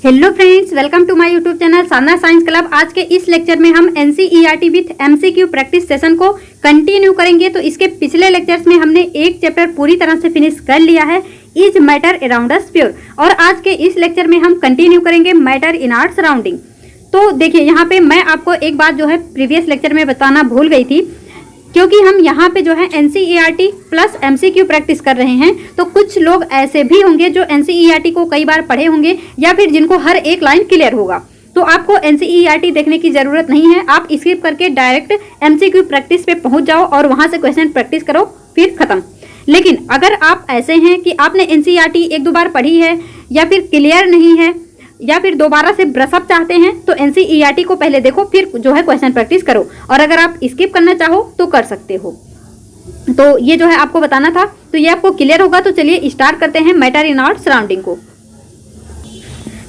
Hello friends, welcome to my YouTube channel Sadhana science club. आज के इस लेक्चर में हम NCERT with MCQ practice session को कंटिन्यू करेंगे। तो इसके पिछले लेक्चर्स में हमने एक चैप्टर पूरी तरह से फिनिश कर लिया है, is matter around us pure, और आज के इस लेक्चर में हम कंटिन्यू करेंगे मैटर इन आवर सराउंडिंग। तो देखिए, यहाँ पे मैं आपको एक बात जो है प्रीवियस लेक्चर में बताना भूल गई थी, क्योंकि हम यहाँ पे जो है एनसीईआरटी प्लस एमसीक्यू प्रैक्टिस कर रहे हैं। तो कुछ लोग ऐसे भी होंगे जो एनसीईआरटी को कई बार पढ़े होंगे या फिर जिनको हर एक लाइन क्लियर होगा। तो आपको एनसीईआरटी देखने की जरूरत नहीं है, आप स्किप करके डायरेक्ट एमसीक्यू प्रैक्टिस पे पहुंच जाओ और वहां से क्वेश्चन प्रैक्टिस करो, फिर खत्म। लेकिन अगर आप ऐसे हैं कि आपने एनसीईआरटी एक दो बार पढ़ी है या फिर क्लियर नहीं है या फिर दोबारा से ब्रशअप चाहते हैं, तो एनसीईआरटी को पहले देखो, फिर जो है क्वेश्चन प्रैक्टिस करो। और अगर आप स्किप करना चाहो तो कर सकते हो। तो ये जो है आपको बताना था, तो ये आपको क्लियर होगा। तो चलिए स्टार्ट करते हैं मैटर इन आवर सराउंडिंग को।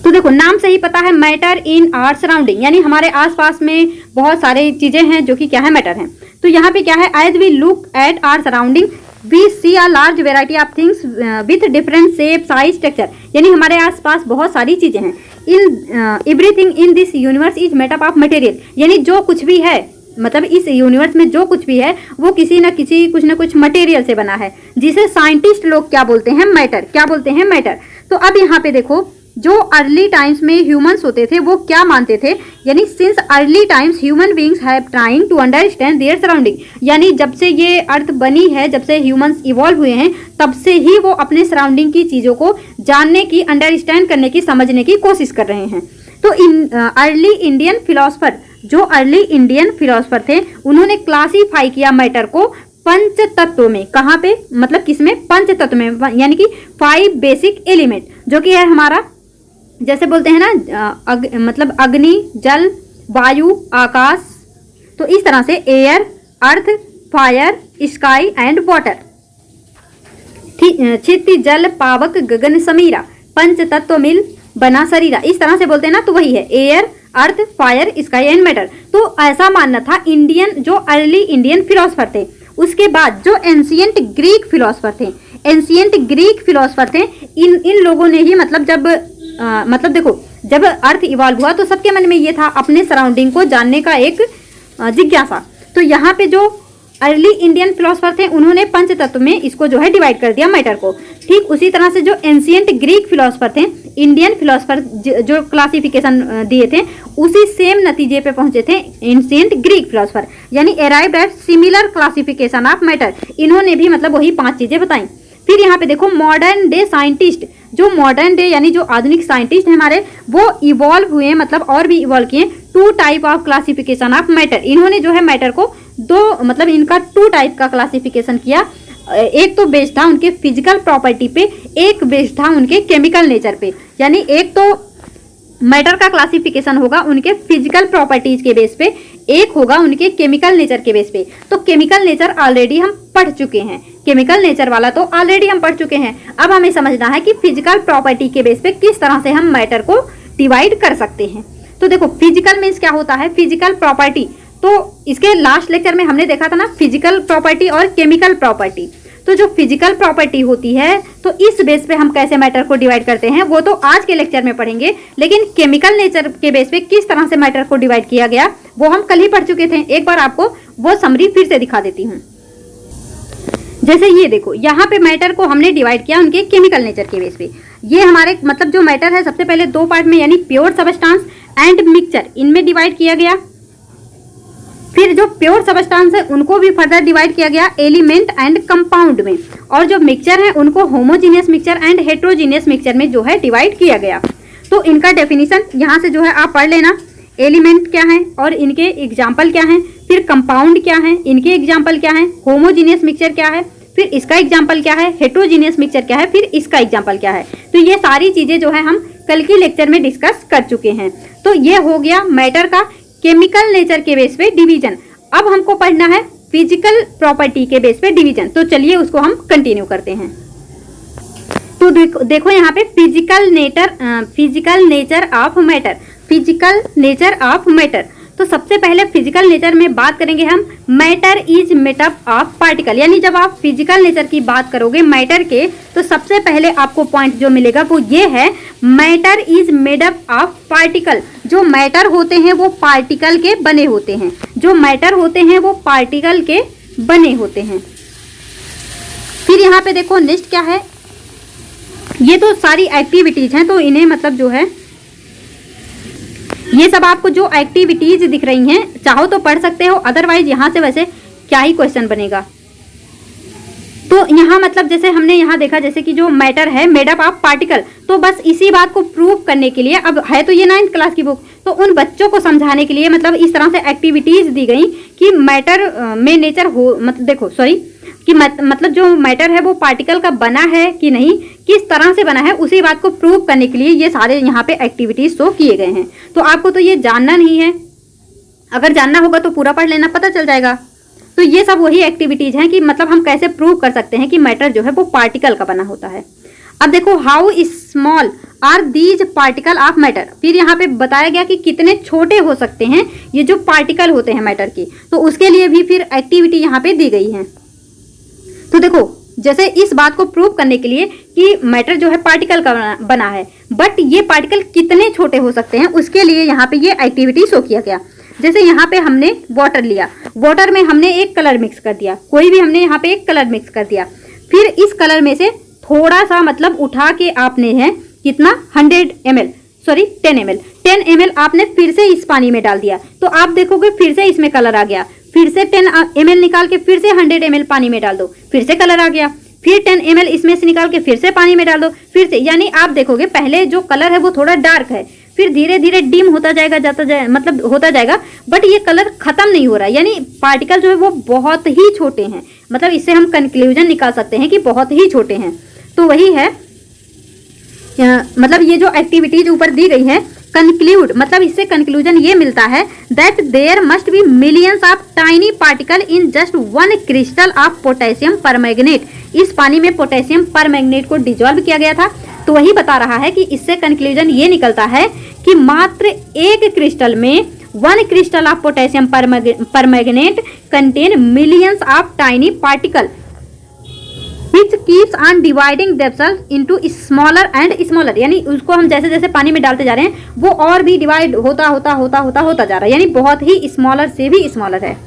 तो देखो, नाम से ही पता है मैटर इन आवर सराउंडिंग, यानी हमारे आसपास में बहुत सारी चीजें हैं जो कि क्या है, मैटर हैं। तो यहाँ पे क्या है, as we look at our surrounding we see a large variety of things with different shape size structure, यानी हमारे आसपास बहुत सारी चीजें हैं। In everything in this universe is made up of material, यानी जो कुछ भी है, मतलब इस यूनिवर्स में जो कुछ भी है वो किसी न किसी कुछ न कुछ मटेरियल से बना है, जिसे साइंटिस्ट लोग क्या बोलते हैं, मैटर। क्या बोलते हैं, मैटर। तो अब यहाँ पे देखो, जो अर्ली टाइम्स में ह्यूमंस होते थे वो क्या मानते थे, यानी since early times human beings have trying to understand their surrounding, यानी जब से ये अर्थ बनी है, जब से ह्यूमंस इवॉल्व हुए हैं, तब से ही वो अपने सराउंडिंग की चीजों को जानने की, अंडरस्टैंड करने की, समझने की कोशिश कर रहे हैं। तो इन अर्ली इंडियन फिलोसफर, जो अर्ली इंडियन फिलोसफर थे, उन्होंने क्लासीफाई किया मैटर को पंच तत्व में। कहाँ पे, मतलब किसमें, पंच तत्व में, यानी कि 5 बेसिक एलिमेंट, जो कि है हमारा, जैसे बोलते हैं ना, मतलब अग्नि, जल, वायु, आकाश। तो इस तरह से air, earth, fire, sky and water. क्षिति, जल, पावक, गगन, समीरा, पंच तत्व मिल बना शरीरा। इस तरह से बोलते हैं ना, तो वही है air, earth, fire, sky and matter. तो ऐसा मानना था इंडियन, जो अर्ली इंडियन फिलोसफर थे। उसके बाद जो एंशिएंट ग्रीक फिलोसफर थे, एंशिएंट ग्रीक फिलोसफर थे, इन लोगों ने ही, मतलब जब मतलब देखो, जब अर्थ इवॉल्व हुआ तो सबके मन में ये था अपने सराउंडिंग को जानने का एक जिज्ञासा। तो यहाँ पे जो अर्ली इंडियन फिलोसफर थे, उन्होंने पंच तत्व में इसको जो है डिवाइड कर दिया मैटर को। ठीक उसी तरह से जो एंशिएंट ग्रीक फिलोसफर थे, इंडियन फिलोसफर जो क्लासिफिकेशन दिए थे, उसी सेम नतीजे पे पहुंचे थे एंशिएंट ग्रीक फिलोसफर, यानी arrived at similar classification of matter. इन्होंने भी मतलब वही 5 चीजें बताई। फिर यहाँ पे देखो, मॉडर्न डे साइंटिस्ट, जो मॉडर्न डे यानी जो आधुनिक साइंटिस्ट हैं हमारे, वो इवॉल्व हुए, मतलब और भी इवॉल्व किए 2 type of classification of matter. इन्होंने जो है मैटर को मतलब इनका 2 टाइप का क्लासिफिकेशन किया। एक तो बेस्ड था उनके फिजिकल प्रॉपर्टी पे, एक बेस्ड था उनके केमिकल नेचर पे। यानी एक तो मैटर का क्लासिफिकेशन होगा उनके फिजिकल प्रॉपर्टीज के बेस पे, एक होगा उनके केमिकल नेचर के बेस पे। तो केमिकल नेचर ऑलरेडी हम पढ़ चुके हैं, केमिकल नेचर वाला तो ऑलरेडी हम पढ़ चुके हैं। अब हमें समझना है कि फिजिकल प्रॉपर्टी के बेस पे किस तरह से हम मैटर को डिवाइड कर सकते हैं। तो देखो, फिजिकल मीन्स क्या होता है, फिजिकल प्रॉपर्टी। तो इसके लास्ट लेक्चर में हमने देखा था ना, फिजिकल प्रॉपर्टी और केमिकल प्रॉपर्टी। तो जो फिजिकल प्रॉपर्टी होती है, तो इस बेस पे हम कैसे मैटर को डिवाइड करते हैं, वो तो आज के लेक्चर में पढ़ेंगे। लेकिन केमिकल नेचर के बेस पे किस तरह से मैटर को डिवाइड किया गया, वो हम कल ही पढ़ चुके थे। एक बार आपको वो समरी फिर से दिखा देती हूँ। जैसे ये देखो, यहाँ पे मैटर को हमने डिवाइड किया उनके केमिकल नेचर के बेस पे। ये हमारे मतलब जो मैटर है, सबसे पहले 2 पार्ट में, यानी प्योर सबस्टांस एंड मिक्सचर, इनमें डिवाइड किया गया। फिर जो प्योर सबस्टांस है उनको भी फर्दर डिवाइड किया गया एलिमेंट एंड कंपाउंड में, और जो मिक्सचर है उनको homogeneous mixture and heterogeneous mixture में जो है डिवाइड किया गया। तो इनका डेफिनेशन यहाँ से जो है आप पढ़ लेना, एलिमेंट क्या है और इनके एग्जाम्पल क्या हैं, फिर कंपाउंड क्या है, इनके एग्जाम्पल क्या है, होमोजीनियस मिक्सचर क्या है, फिर इसका एग्जाम्पल क्या है, हेट्रोजीनियस मिक्सचर क्या है, फिर इसका एग्जाम्पल क्या है। तो ये सारी चीजें जो है हम कल के लेक्चर में डिस्कस कर चुके हैं। तो ये हो गया मैटर का केमिकल नेचर के बेस पे डिवीजन। अब हमको पढ़ना है फिजिकल प्रॉपर्टी के बेस पे डिवीजन। तो चलिए उसको हम कंटिन्यू करते हैं। तो देखो यहाँ पे physical nature of matter, physical nature of matter. तो सबसे पहले फिजिकल नेचर में बात करेंगे हम, matter is made up of particle. यानी जब आप फिजिकल नेचर की बात करोगे मैटर के, तो सबसे पहले आपको पॉइंट जो मिलेगा वो ये है, matter is made up of particle. जो मैटर होते हैं वो पार्टिकल के बने होते हैं, जो मैटर होते हैं वो पार्टिकल के बने होते हैं। फिर यहाँ पे देखो नेक्स्ट क्या है, ये तो सारी एक्टिविटीज हैं, तो इन्हें मतलब जो है ये सब आपको जो एक्टिविटीज दिख रही हैं चाहो तो पढ़ सकते हो, अदरवाइज यहाँ से वैसे क्या ही क्वेश्चन बनेगा। तो यहाँ मतलब जैसे हमने यहाँ देखा जैसे कि जो मैटर है मेड अप ऑफ पार्टिकल, तो बस इसी बात को प्रूव करने के लिए, अब है तो ये 9th क्लास की बुक, तो उन बच्चों को समझाने के लिए मतलब इस तरह से एक्टिविटीज दी गई कि मैटर में नेचर हो, मतलब देखो सॉरी कि मतलब जो मैटर है वो पार्टिकल का बना है कि नहीं, किस तरह से बना है, उसी बात को प्रूव करने के लिए ये सारे यहाँ पे एक्टिविटीज शो किए गए हैं। तो आपको तो ये जानना नहीं है, अगर जानना होगा तो पूरा पढ़ लेना, पता चल जाएगा। तो ये सब वही एक्टिविटीज हैं कि मतलब हम कैसे प्रूव कर सकते हैं कि मैटर जो है वो पार्टिकल का बना होता है। अब देखो how small are these particle of matter, फिर यहाँ पे बताया गया कि कितने छोटे हो सकते हैं ये जो पार्टिकल होते हैं मैटर की, तो उसके लिए भी फिर एक्टिविटी यहाँ पे दी गई है। तो देखो जैसे इस बात को प्रूव करने के लिए कि मैटर जो है पार्टिकल का बना है, बट ये पार्टिकल कितने छोटे हो सकते हैं उसके लिए यहाँ पे ये एक्टिविटी शो किया गया। जैसे यहाँ पे हमने वाटर लिया, वाटर में हमने एक कलर मिक्स कर दिया, कोई भी हमने यहाँ पे एक कलर मिक्स कर दिया, फिर इस कलर में से थोड़ा सा मतलब उठा के आपने है कितना 10 ml आपने फिर से इस पानी में डाल दिया, तो आप देखोगे फिर से इसमें कलर आ गया, फिर से 10 ml निकाल के फिर से 100 ml पानी में डाल दो, फिर से कलर आ गया, फिर 10 ml इसमें से निकाल के फिर से पानी में डाल दो, फिर से, यानी आप देखोगे पहले जो कलर है वो थोड़ा डार्क है, फिर धीरे धीरे डिम होता जाएगा, मतलब होता जाएगा, बट ये कलर खत्म नहीं हो रहा है, यानी पार्टिकल जो है वो बहुत ही छोटे हैं। मतलब इससे हम कंक्लूजन निकाल सकते हैं कि बहुत ही छोटे हैं। तो वही है, मतलब ये जो एक्टिविटीज ऊपर दी गई है, कंक्लूड मतलब इससे कंक्लूजन ये मिलता है that there must be millions of tiny particle in just 1 crystal of potassium permanganate. इस पानी में पोटेशियम परमैंगनेट को डिजोल्व किया गया था, तो वही बता रहा है कि इससे कंक्लूजन ये निकलता है कि मात्र एक क्रिस्टल में 1 crystal of potassium permanganate contain millions of tiny particle which keeps on dividing themselves into smaller and smaller। यानी उसको हम जैसे जैसे पानी में डालते जा रहे हैं वो और भी डिवाइड होता जा रहा है, यानी बहुत ही स्मॉलर से भी स्मॉलर है।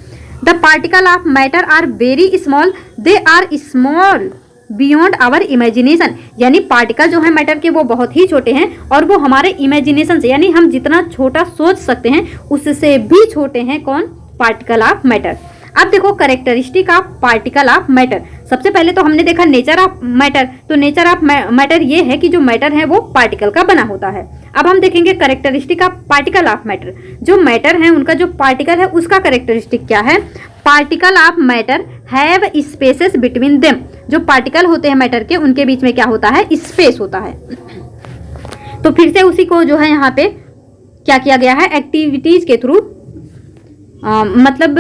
The particle of matter are very small, they are small beyond our imagination. यानी पार्टिकल जो है मैटर के वो बहुत ही छोटे हैं और वो हमारे इमेजिनेशन से, यानी हम जितना छोटा सोच सकते हैं उससे भी छोटे हैं कौन, पार्टिकल ऑफ मैटर। अब देखो characteristic of particle of matter. सबसे पहले तो हमने देखा नेचर ऑफ मैटर, तो नेचर ऑफ मैटर ये है कि जो मैटर है वो पार्टिकल का बना होता है। अब हम देखेंगे characteristic of particle of matter. जो मैटर है उनका जो पार्टिकल है उसका कैरेक्टरिस्टिक क्या है, particle of matter have spaces between them. जो पार्टिकल होते हैं मैटर के उनके बीच में क्या होता है, स्पेस होता है। तो फिर से उसी को जो है यहाँ पे क्या किया गया है, एक्टिविटीज के थ्रू मतलब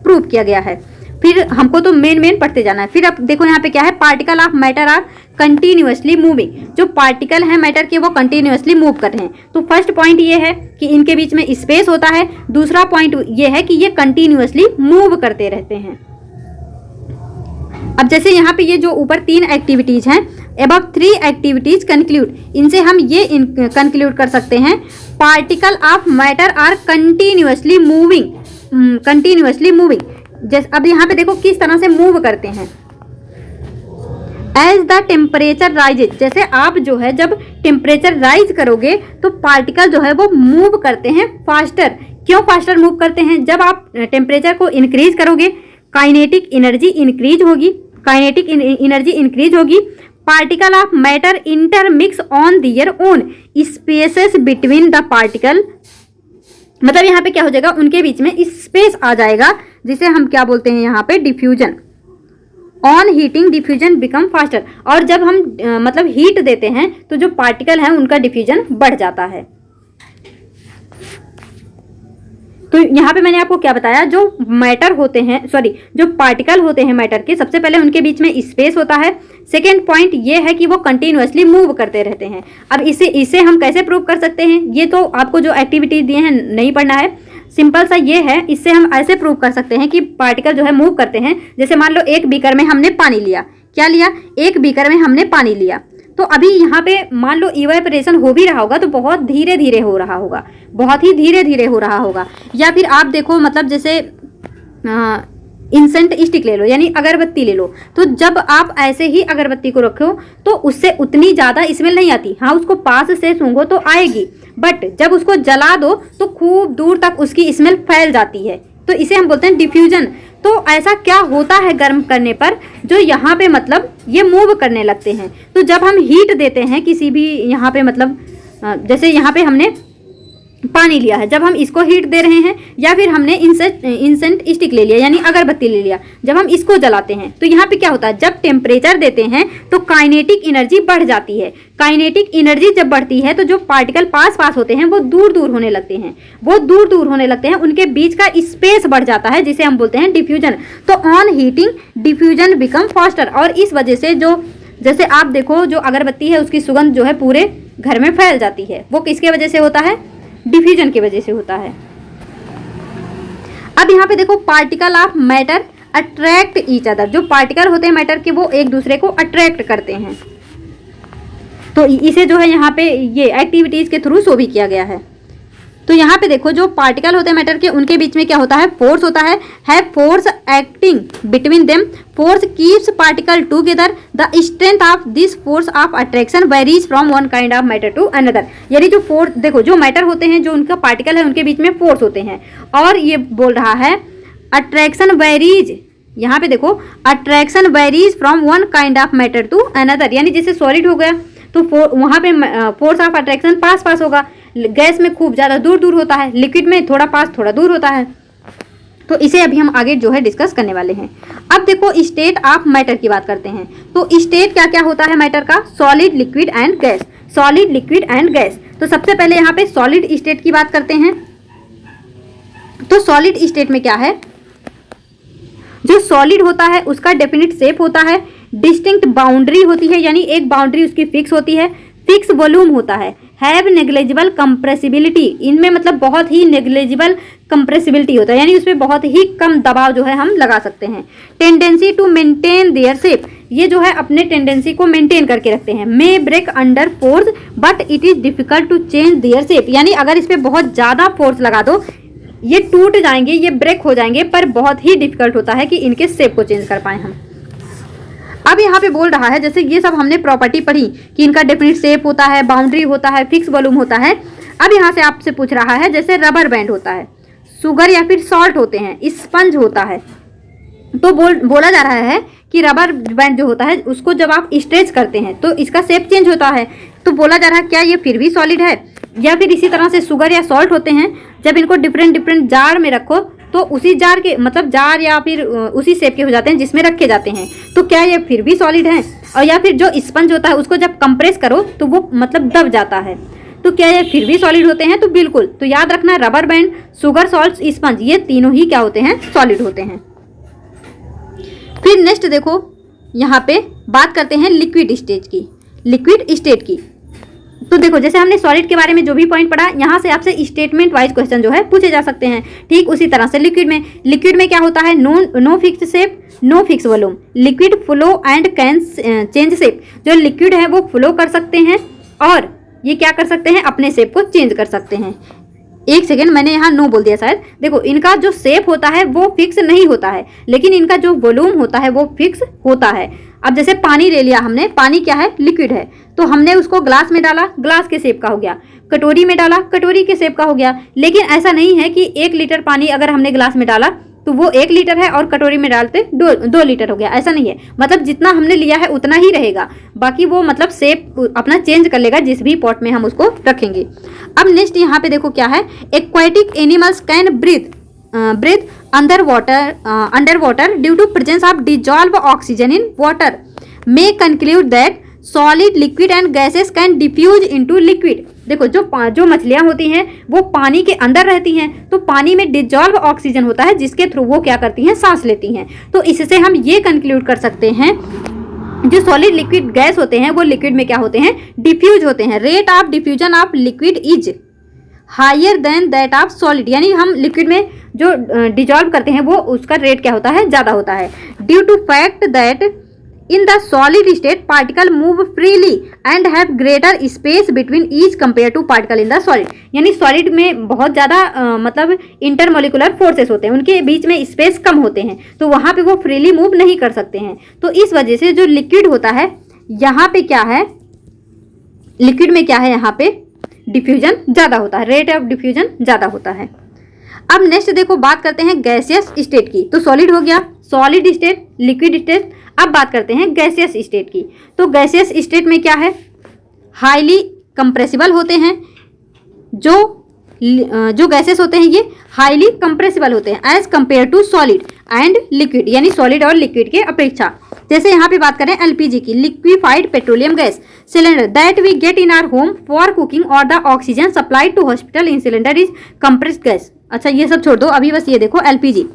प्रूव किया गया है। फिर हमको तो मेन पढ़ते जाना है। फिर अब देखो यहाँ पे क्या है, particle of matter are continuously moving. जो पार्टिकल है मैटर के वो कंटिन्यूअसली मूव कर रहे हैं। तो फर्स्ट पॉइंट ये है कि इनके बीच में स्पेस होता है, दूसरा पॉइंट ये है कि ये कंटिन्यूअसली मूव करते रहते हैं। अब जैसे यहाँ पे ये जो ऊपर 3 एक्टिविटीज हैं, अबव 3 एक्टिविटीज कंक्लूड, इनसे हम ये कंक्लूड कर सकते हैं particle of matter are continuously moving, जैसे अब यहाँ पे देखो किस तरह से मूव करते हैं। एज द टेम्परेचर राइजेज, जैसे आप जो है जब टेम्परेचर राइज करोगे तो पार्टिकल जो है वो मूव करते हैं फास्टर। क्यों फास्टर मूव करते हैं, जब आप टेम्परेचर को इंक्रीज करोगे काइनेटिक एनर्जी इंक्रीज होगी, particle of matter intermix on their own spaces between the particle. मतलब यहाँ पे क्या हो जाएगा, उनके बीच में स्पेस आ जाएगा, जिसे हम क्या बोलते हैं यहाँ पे diffusion. On heating diffusion become faster. और जब हम मतलब हीट देते हैं तो जो पार्टिकल है उनका डिफ्यूजन बढ़ जाता है। तो यहाँ पे मैंने आपको क्या बताया, जो मैटर होते हैं जो पार्टिकल होते हैं मैटर के, सबसे पहले उनके बीच में स्पेस होता है। सेकेंड पॉइंट ये है कि वो कंटिन्यूअसली मूव करते रहते हैं। अब इसे हम कैसे प्रूव कर सकते हैं, ये तो आपको जो एक्टिविटीज दिए हैं नहीं पढ़ना है। सिंपल सा ये है, इससे हम ऐसे प्रूव कर सकते हैं कि पार्टिकल जो है मूव करते हैं। जैसे मान लो एक बीकर में हमने पानी लिया, क्या लिया, एक बीकर में हमने पानी लिया, तो अभी यहाँ पे मान लो इवेपोरेशन हो भी रहा होगा तो बहुत धीरे धीरे हो रहा होगा, बहुत ही धीरे धीरे हो रहा होगा। या फिर आप देखो मतलब जैसे इंसेंट स्टिक ले लो यानी अगरबत्ती ले लो, तो जब आप ऐसे ही अगरबत्ती को रखो तो उससे उतनी ज़्यादा स्मेल नहीं आती। हाँ, उसको पास से सूंघो तो आएगी, बट जब उसको जला दो तो खूब दूर तक उसकी स्मेल फैल जाती है, तो इसे हम बोलते हैं डिफ्यूजन। तो ऐसा क्या होता है गर्म करने पर, जो यहाँ पे मतलब ये मूव करने लगते हैं। तो जब हम हीट देते हैं किसी भी यहाँ पे मतलब जैसे यहाँ पे हमने पानी लिया है, जब हम इसको हीट दे रहे हैं या फिर हमने इंसेंट स्टिक ले लिया यानी अगरबत्ती ले लिया, जब हम इसको जलाते हैं तो यहाँ पे क्या होता है, जब टेम्परेचर देते हैं तो काइनेटिक एनर्जी बढ़ जाती है। काइनेटिक एनर्जी जब बढ़ती है तो जो पार्टिकल पास पास होते हैं वो दूर दूर होने लगते हैं, वो दूर दूर होने लगते हैं, उनके बीच का स्पेस बढ़ जाता है, जिसे हम बोलते हैं डिफ्यूजन। तो on heating diffusion become faster, और इस वजह से जो जैसे आप देखो जो अगरबत्ती है उसकी सुगंध जो है पूरे घर में फैल जाती है, वो किसके वजह से होता है, डिफ्यूजन की वजह से होता है। अब यहाँ पे देखो particle of matter attract each other, जो पार्टिकल होते हैं मैटर के वो एक दूसरे को अट्रैक्ट करते हैं। तो इसे जो है यहाँ पे ये एक्टिविटीज के थ्रू शो भी किया गया है। तो यहाँ पे देखो जो पार्टिकल होते हैं मैटर के, उनके बीच में क्या होता है, फोर्स होता है force acting between them, force keeps particle together, the strength of this force of attraction varies from one kind of matter to another. यानी जो फोर्स देखो, जो मैटर होते हैं, जो उनका पार्टिकल है, उनके बीच में फोर्स होते हैं, और ये बोल रहा है अट्रैक्शन वेरीज, यहाँ पे देखो attraction varies from one kind of matter to another, यानी जैसे सॉलिड हो गया तो वहाँ पे फोर्स ऑफ अट्रैक्शन पास पास होगा, गैस में खूब ज़्यादा दूर दूर होता है, लिक्विड में थोड़ा पास थोड़ा दूर होता है। तो इसे अभी हम आगे जो है डिस्कस करने वाले हैं। अब देखो स्टेट ऑफ मैटर की बात करते हैं। तो स्टेट क्या क्या होता है मैटर का, solid, liquid and gas, solid, liquid and gas. तो सबसे पहले यहाँ पे सॉलिड स्टेट की बात करते हैं। तो सॉलिड स्टेट में क्या है, जो सॉलिड होता है उसका डेफिनिट शेप होता है, डिस्टिंक्ट बाउंड्री होती है, यानी एक बाउंड्री उसकी फिक्स होती है, फिक्स वॉल्यूम होता है, हैव नेग्लिजिबल कंप्रेसिबिलिटी, इनमें मतलब बहुत ही नेग्लिजिबल कंप्रेसिबिलिटी होता है, यानी उसमें बहुत ही कम दबाव जो है हम लगा सकते हैं। Tendency to maintain their shape, ये जो है अपने टेंडेंसी को मेंटेन करके रखते हैं। May break under force but it is difficult to change their shape, यानी अगर इस पर बहुत ज़्यादा फोर्स लगा दो ये टूट जाएंगे, ये ब्रेक हो जाएंगे, पर बहुत ही डिफिकल्ट होता है कि इनके शेप को चेंज कर पाए हम। अब यहाँ पे बोल रहा है, जैसे ये सब हमने प्रॉपर्टी पढ़ी कि इनका डेफिनिट शेप होता है, बाउंड्री होता है, फिक्स वॉल्यूम होता है। अब यहाँ से आपसे पूछ रहा है, जैसे रबर बैंड होता है, शुगर या फिर सॉल्ट होते हैं, स्पंज होता है, तो बोला जा रहा है कि रबर बैंड जो होता है उसको जब आप स्ट्रेच करते हैं तो इसका शेप चेंज होता है। तो बोला जा रहा है क्या ये फिर भी सॉलिड है, या फिर इसी तरह से शुगर या सॉल्ट होते हैं, जब इनको डिफरेंट जार में रखो तो उसी जार के मतलब जार या फिर उसी शेप के हो जाते हैं जिसमें रखे जाते हैं, तो क्या ये फिर भी सॉलिड है। और या फिर जो स्पंज होता है उसको जब कंप्रेस करो तो वो मतलब दब जाता है, तो क्या ये फिर भी सॉलिड होते हैं। तो बिल्कुल, तो याद रखना rubber band, sugar, salt, sponge, ये तीनों ही क्या होते हैं, सॉलिड होते हैं। फिर नेक्स्ट देखो यहाँ पे बात करते हैं लिक्विड स्टेज की, लिक्विड स्टेट की। तो देखो जैसे हमने सॉलिड के बारे में जो भी पॉइंट पढ़ा, यहाँ से आपसे स्टेटमेंट वाइज क्वेश्चन जो है पूछे जा सकते हैं। ठीक उसी तरह से लिक्विड में क्या होता है, no fix shape, no fix volume, liquid flow and can change shape. जो लिक्विड है वो फ्लो कर सकते हैं और ये क्या कर सकते हैं, अपने शेप को चेंज कर सकते हैं। एक सेकेंड, मैंने यहाँ नो बोल दिया शायद। देखो इनका जो शेप होता है वो फिक्स नहीं होता है, लेकिन इनका जो वॉल्यूम होता है वो फिक्स होता है। अब जैसे पानी ले लिया हमने, पानी क्या है, लिक्विड है, तो हमने उसको ग्लास में डाला, ग्लास के शेप का हो गया, कटोरी में डाला, कटोरी के शेप का हो गया। लेकिन ऐसा नहीं है कि 1 लीटर पानी अगर हमने ग्लास में डाला तो वो 1 लीटर है और कटोरी में डालते 2 लीटर हो गया, ऐसा नहीं है। मतलब जितना हमने लिया है उतना ही रहेगा, बाकी वो मतलब शेप अपना चेंज कर लेगा जिस भी पॉट में हम उसको रखेंगे। अब नेक्स्ट यहाँ पे देखो क्या है, aquatic animals can breathe underwater due to presence of dissolved oxygen in water, may conclude that solid, liquid and gases can diffuse into liquid। देखो जो मछलियां होती हैं वो पानी के अंदर रहती हैं, तो पानी में डिजॉल्व ऑक्सीजन होता है जिसके थ्रू वो क्या करती हैं, सांस लेती हैं। तो इससे हम ये कंक्लूड कर सकते हैं जो सॉलिड, लिक्विड, गैस होते हैं वो लिक्विड में क्या होते हैं, डिफ्यूज होते हैं। Rate of diffusion of liquid is higher than that of solid, यानी हम लिक्विड में जो डिजॉल्व करते हैं वो उसका रेट क्या होता है, ज़्यादा होता है। Due to fact that in the solid state particle move freely and have greater space between each compare to particle in the solid, यानी सॉलिड में बहुत ज़्यादा मतलब इंटरमोलिकुलर फोर्सेस होते हैं, उनके बीच में स्पेस कम होते हैं, तो वहाँ पे वो फ्रीली मूव नहीं कर सकते हैं। तो इस वजह से जो लिक्विड होता है यहाँ पे क्या है, लिक्विड में क्या है, यहाँ पे डिफ्यूजन ज़्यादा होता है, रेट ऑफ डिफ्यूजन ज़्यादा होता है। अब नेक्स्ट देखो बात करते हैं गैसियस स्टेट की। तो सॉलिड हो गया, सॉलिड स्टेट, लिक्विड स्टेट। अब बात करते हैं गैसियस स्टेट की। तो गैसियस स्टेट में क्या है, हाईली कंप्रेसिबल होते हैं, जो गैसेस होते हैं ये हाईली कंप्रेसिबल होते हैं as compare to solid and liquid, यानी सॉलिड और लिक्विड के अपेक्षा। जैसे यहाँ पे बात करें एलपीजी की, liquified petroleum gas cylinder that we get in our home for cooking और the oxygen supplied to hospital in cylinder is compressed gas. अच्छा ये सब छोड़ दो, अभी बस ये देखो एलपीजी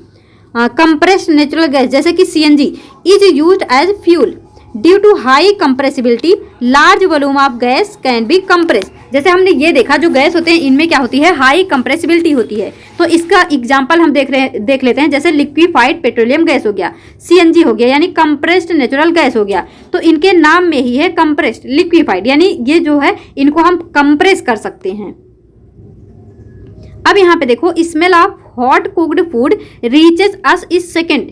कंप्रेस्ड नेचुरल गैस, जैसे कि CNG is used as fuel due to high compressibility large volume of gas can be compress. जैसे हमने ये देखा जो गैस होते हैं इनमें क्या होती है, हाई कंप्रेसिबिलिटी होती है। तो इसका एग्जांपल हम देख लेते हैं, जैसे लिक्विफाइड पेट्रोलियम गैस हो गया, सीएनजी हो गया, यानी कंप्रेस्ड नेचुरल गैस हो गया। तो इनके नाम में ही है कंप्रेस्ड, लिक्विफाइड, यानी ये जो है इनको हम कंप्रेस कर सकते हैं। अब यहाँ पे देखो, smell of hot cooked food reaches us इस second.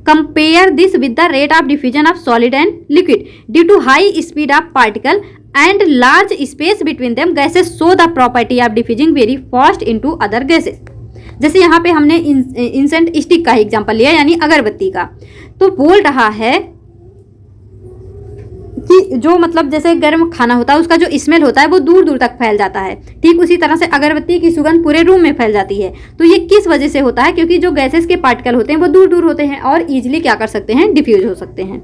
Compare this with the rate of diffusion of solid and liquid due to high speed of particle and large space between them gases so the property of diffusing very fast into other gases. जैसे यहाँ पे हमने इंसेंट stick का example लिया, यानी अगरबत्ती का। तो बोल रहा है कि जो मतलब जैसे गर्म खाना होता है उसका जो स्मेल होता है वो दूर दूर तक फैल जाता है, ठीक उसी तरह से अगरबत्ती की सुगंध पूरे रूम में फैल जाती है। तो ये किस वजह से होता है, क्योंकि जो गैसेस के पार्टिकल होते हैं वो दूर दूर होते हैं और इजीली क्या कर सकते हैं, डिफ्यूज हो सकते हैं।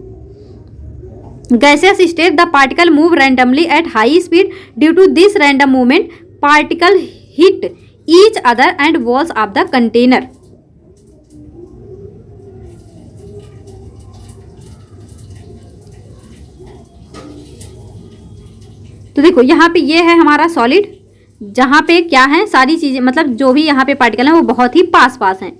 Gases state the particle move randomly at high speed due to this random movement particle hit each other and walls of the container. तो देखो यहाँ पे ये है हमारा सॉलिड, जहाँ पे क्या है सारी चीज़ें, मतलब जो भी यहाँ पे पार्टिकल हैं वो बहुत ही पास पास हैं,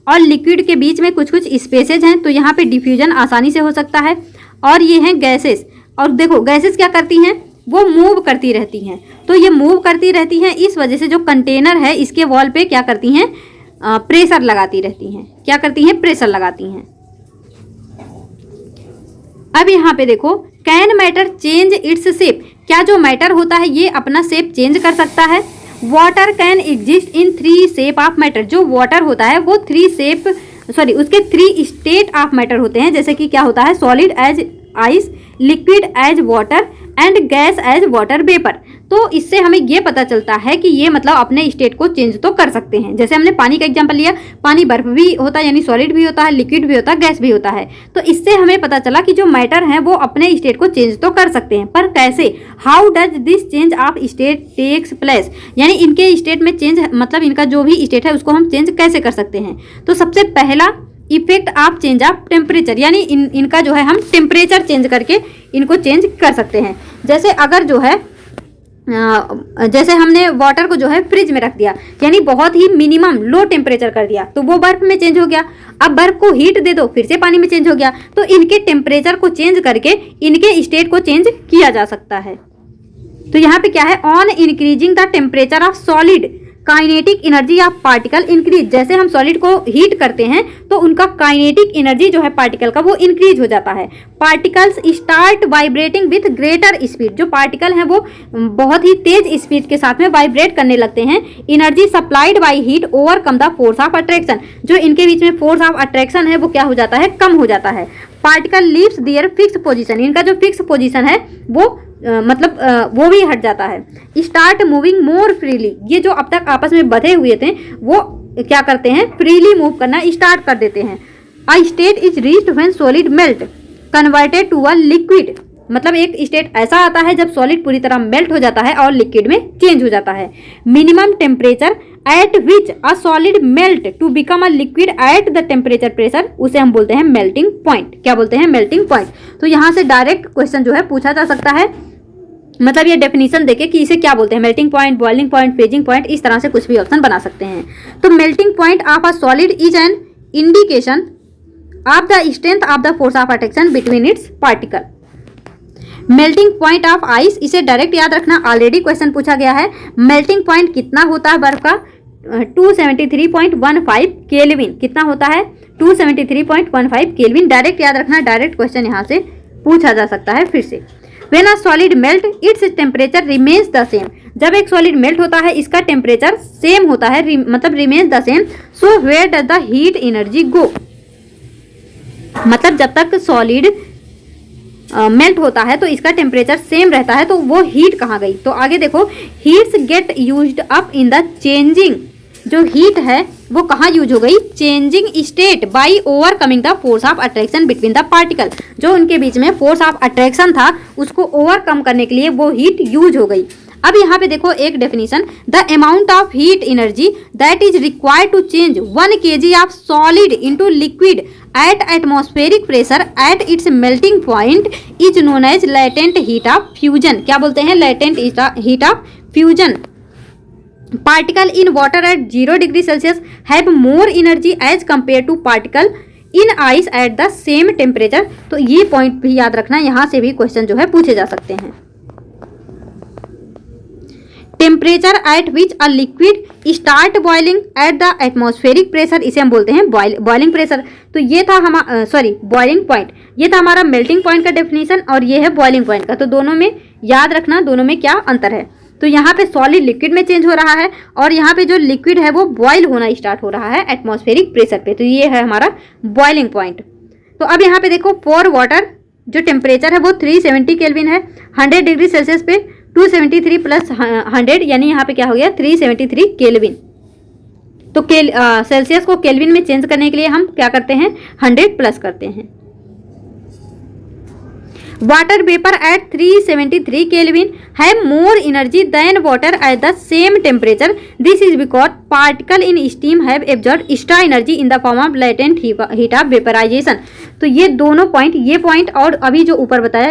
और लिक्विड के बीच में कुछ कुछ स्पेसेज हैं, तो यहाँ पे डिफ्यूजन आसानी से हो सकता है। और ये हैं गैसेस, और देखो गैसेस क्या करती हैं, वो मूव करती रहती हैं। तो ये मूव करती रहती हैं, इस वजह से जो कंटेनर है इसके वॉल पे क्या करती हैं, प्रेशर लगाती रहती हैं। क्या करती हैं, प्रेशर लगाती हैं। अब यहाँ पे देखो, can matter change its shape, क्या जो मैटर होता है ये अपना शेप चेंज कर सकता है। Water can exist in 3 shape of matter, जो वाटर होता है वो उसके 3 स्टेट ऑफ मैटर होते हैं, जैसे कि क्या होता है, solid as ice, liquid as water and gas as water vapour. तो इससे हमें ये पता चलता है कि ये मतलब अपने स्टेट को चेंज तो कर सकते हैं। जैसे हमने पानी का एग्जांपल लिया, पानी बर्फ भी होता है, यानी सॉलिड भी होता है, लिक्विड भी होता है, गैस भी होता है। तो इससे हमें पता चला कि जो मैटर है वो अपने स्टेट को चेंज तो कर सकते हैं, पर कैसे, how does this change of state takes place, यानी इनके स्टेट में चेंज, मतलब इनका जो भी स्टेट है उसको हम चेंज कैसे कर सकते हैं। तो सबसे पहला effect of change of temperature, यानी इनका जो है हम टेम्परेचर चेंज करके इनको चेंज कर सकते हैं। जैसे अगर जो है जैसे हमने वाटर को जो है फ्रिज में रख दिया, यानी बहुत ही मिनिमम लो टेम्परेचर कर दिया, तो वो बर्फ में चेंज हो गया। अब बर्फ को हीट दे दो, फिर से पानी में चेंज हो गया। तो इनके टेम्परेचर को चेंज करके इनके स्टेट को चेंज किया जा सकता है। तो यहाँ पे क्या है, on increasing the temperature of solid kinetic energy of particle increase. जैसे हम सॉलिड को हीट करते हैं तो उनका काइनेटिक एनर्जी जो है पार्टिकल का वो इंक्रीज हो जाता है। Particles start vibrating with greater speed, जो पार्टिकल हैं वो बहुत ही तेज स्पीड के साथ में वाइब्रेट करने लगते हैं। Energy supplied by heat overcome the force of attraction, जो इनके बीच में फोर्स ऑफ अट्रैक्शन है वो क्या हो जाता है, कम हो जाता है। Particle leaves their fix position, इनका जो फिक्स पोजीशन है वो वो भी हट जाता है। स्टार्ट मूविंग मोर फ्रीली, ये जो अब तक आपस में बंधे हुए थे वो क्या करते हैं, फ्रीली मूव करना स्टार्ट कर देते हैं। A state is reached when solid melt converted to a liquid, मतलब एक स्टेट ऐसा आता है जब सॉलिड पूरी तरह मेल्ट हो जाता है और लिक्विड में चेंज हो जाता है। Minimum temperature at which a solid melt to become a liquid at the temperature pressure, उसे हम बोलते हैं मेल्टिंग पॉइंट। क्या बोलते हैं, मेल्टिंग पॉइंट। तो यहाँ से डायरेक्ट क्वेश्चन जो है पूछा जा सकता है मतलब ये डेफिनेशन देके कि इसे क्या बोलते हैं, melting point, boiling point, freezing point, इस तरह से कुछ भी ऑप्शन बना सकते हैं। तो melting point of a solid is an indication of the strength of the force of attraction between its particle. Melting point of ice, इसे डायरेक्ट याद रखना, ऑलरेडी क्वेश्चन पूछा गया है। मेल्टिंग पॉइंट कितना होता है बर्फ का, 273.15 केल्विन। कितना होता है, 273.15 केल्विन। डायरेक्ट याद रखना, डायरेक्ट क्वेश्चन यहाँ से पूछा जा सकता है फिर से। When a solid melt, its temperature remains the same. जब एक सॉलिड मेल्ट होता है इसका टेम्परेचर सेम होता है, मतलब remains the same. So where does the heat energy go? मतलब जब तक सॉलिड मेल्ट होता है तो इसका टेम्परेचर सेम रहता है, तो वो हीट कहाँ गई। तो आगे देखो, heats get used up in the changing, जो हीट है वो कहाँ यूज हो गई, changing state by overcoming the force of attraction between the particle. जो उनके बीच में फोर्स ऑफ अट्रैक्शन था उसको ओवरकम करने के लिए वो हीट यूज हो गई। अब यहाँ पे देखो एक definition, the amount of heat energy that is required to change 1 kg of solid into liquid at atmospheric pressure at its melting point is known as latent heat of fusion. क्या बोलते हैं, latent heat of fusion. Particle in water at 0 degree Celsius have more energy as compared to particle in ice at the same temperature। तो ये point भी याद रखना, यहाँ से भी क्वेश्चन जो है पूछे जा सकते हैं। Temperature at which a liquid start boiling at the atmospheric pressure, इसे हम बोलते हैं बॉइलिंग प्रेशर। तो ये था बॉइलिंग पॉइंट, ये था हमारा मेल्टिंग पॉइंट का डेफिनेशन और ये है बॉइलिंग पॉइंट का। तो दोनों में याद रखना, दोनों में क्या अंतर है। तो यहाँ पे सॉलिड लिक्विड में चेंज हो रहा है और यहाँ पे जो लिक्विड है वो बॉयल होना स्टार्ट हो रहा है एटमॉस्फेरिक प्रेशर पे। तो ये है हमारा बॉइलिंग पॉइंट। तो अब यहाँ पे देखो, फॉर वाटर जो टेम्परेचर है वो 370 केल्विन है, 100 डिग्री सेल्सियस पे 273 प्लस 100 यानी यहाँ पे क्या हो गया 373 केल्विन। तो सेल्सियस को केल्विन में चेंज करने के लिए हम क्या करते हैं, 100 प्लस करते हैं। Water vapour at 373 kelvin have more energy than water at the same temperature. This is because particle in steam have absorb extra energy in the form of latent heat of vaporisation. तो ये दोनों point, ये point और अभी जो ऊपर बताया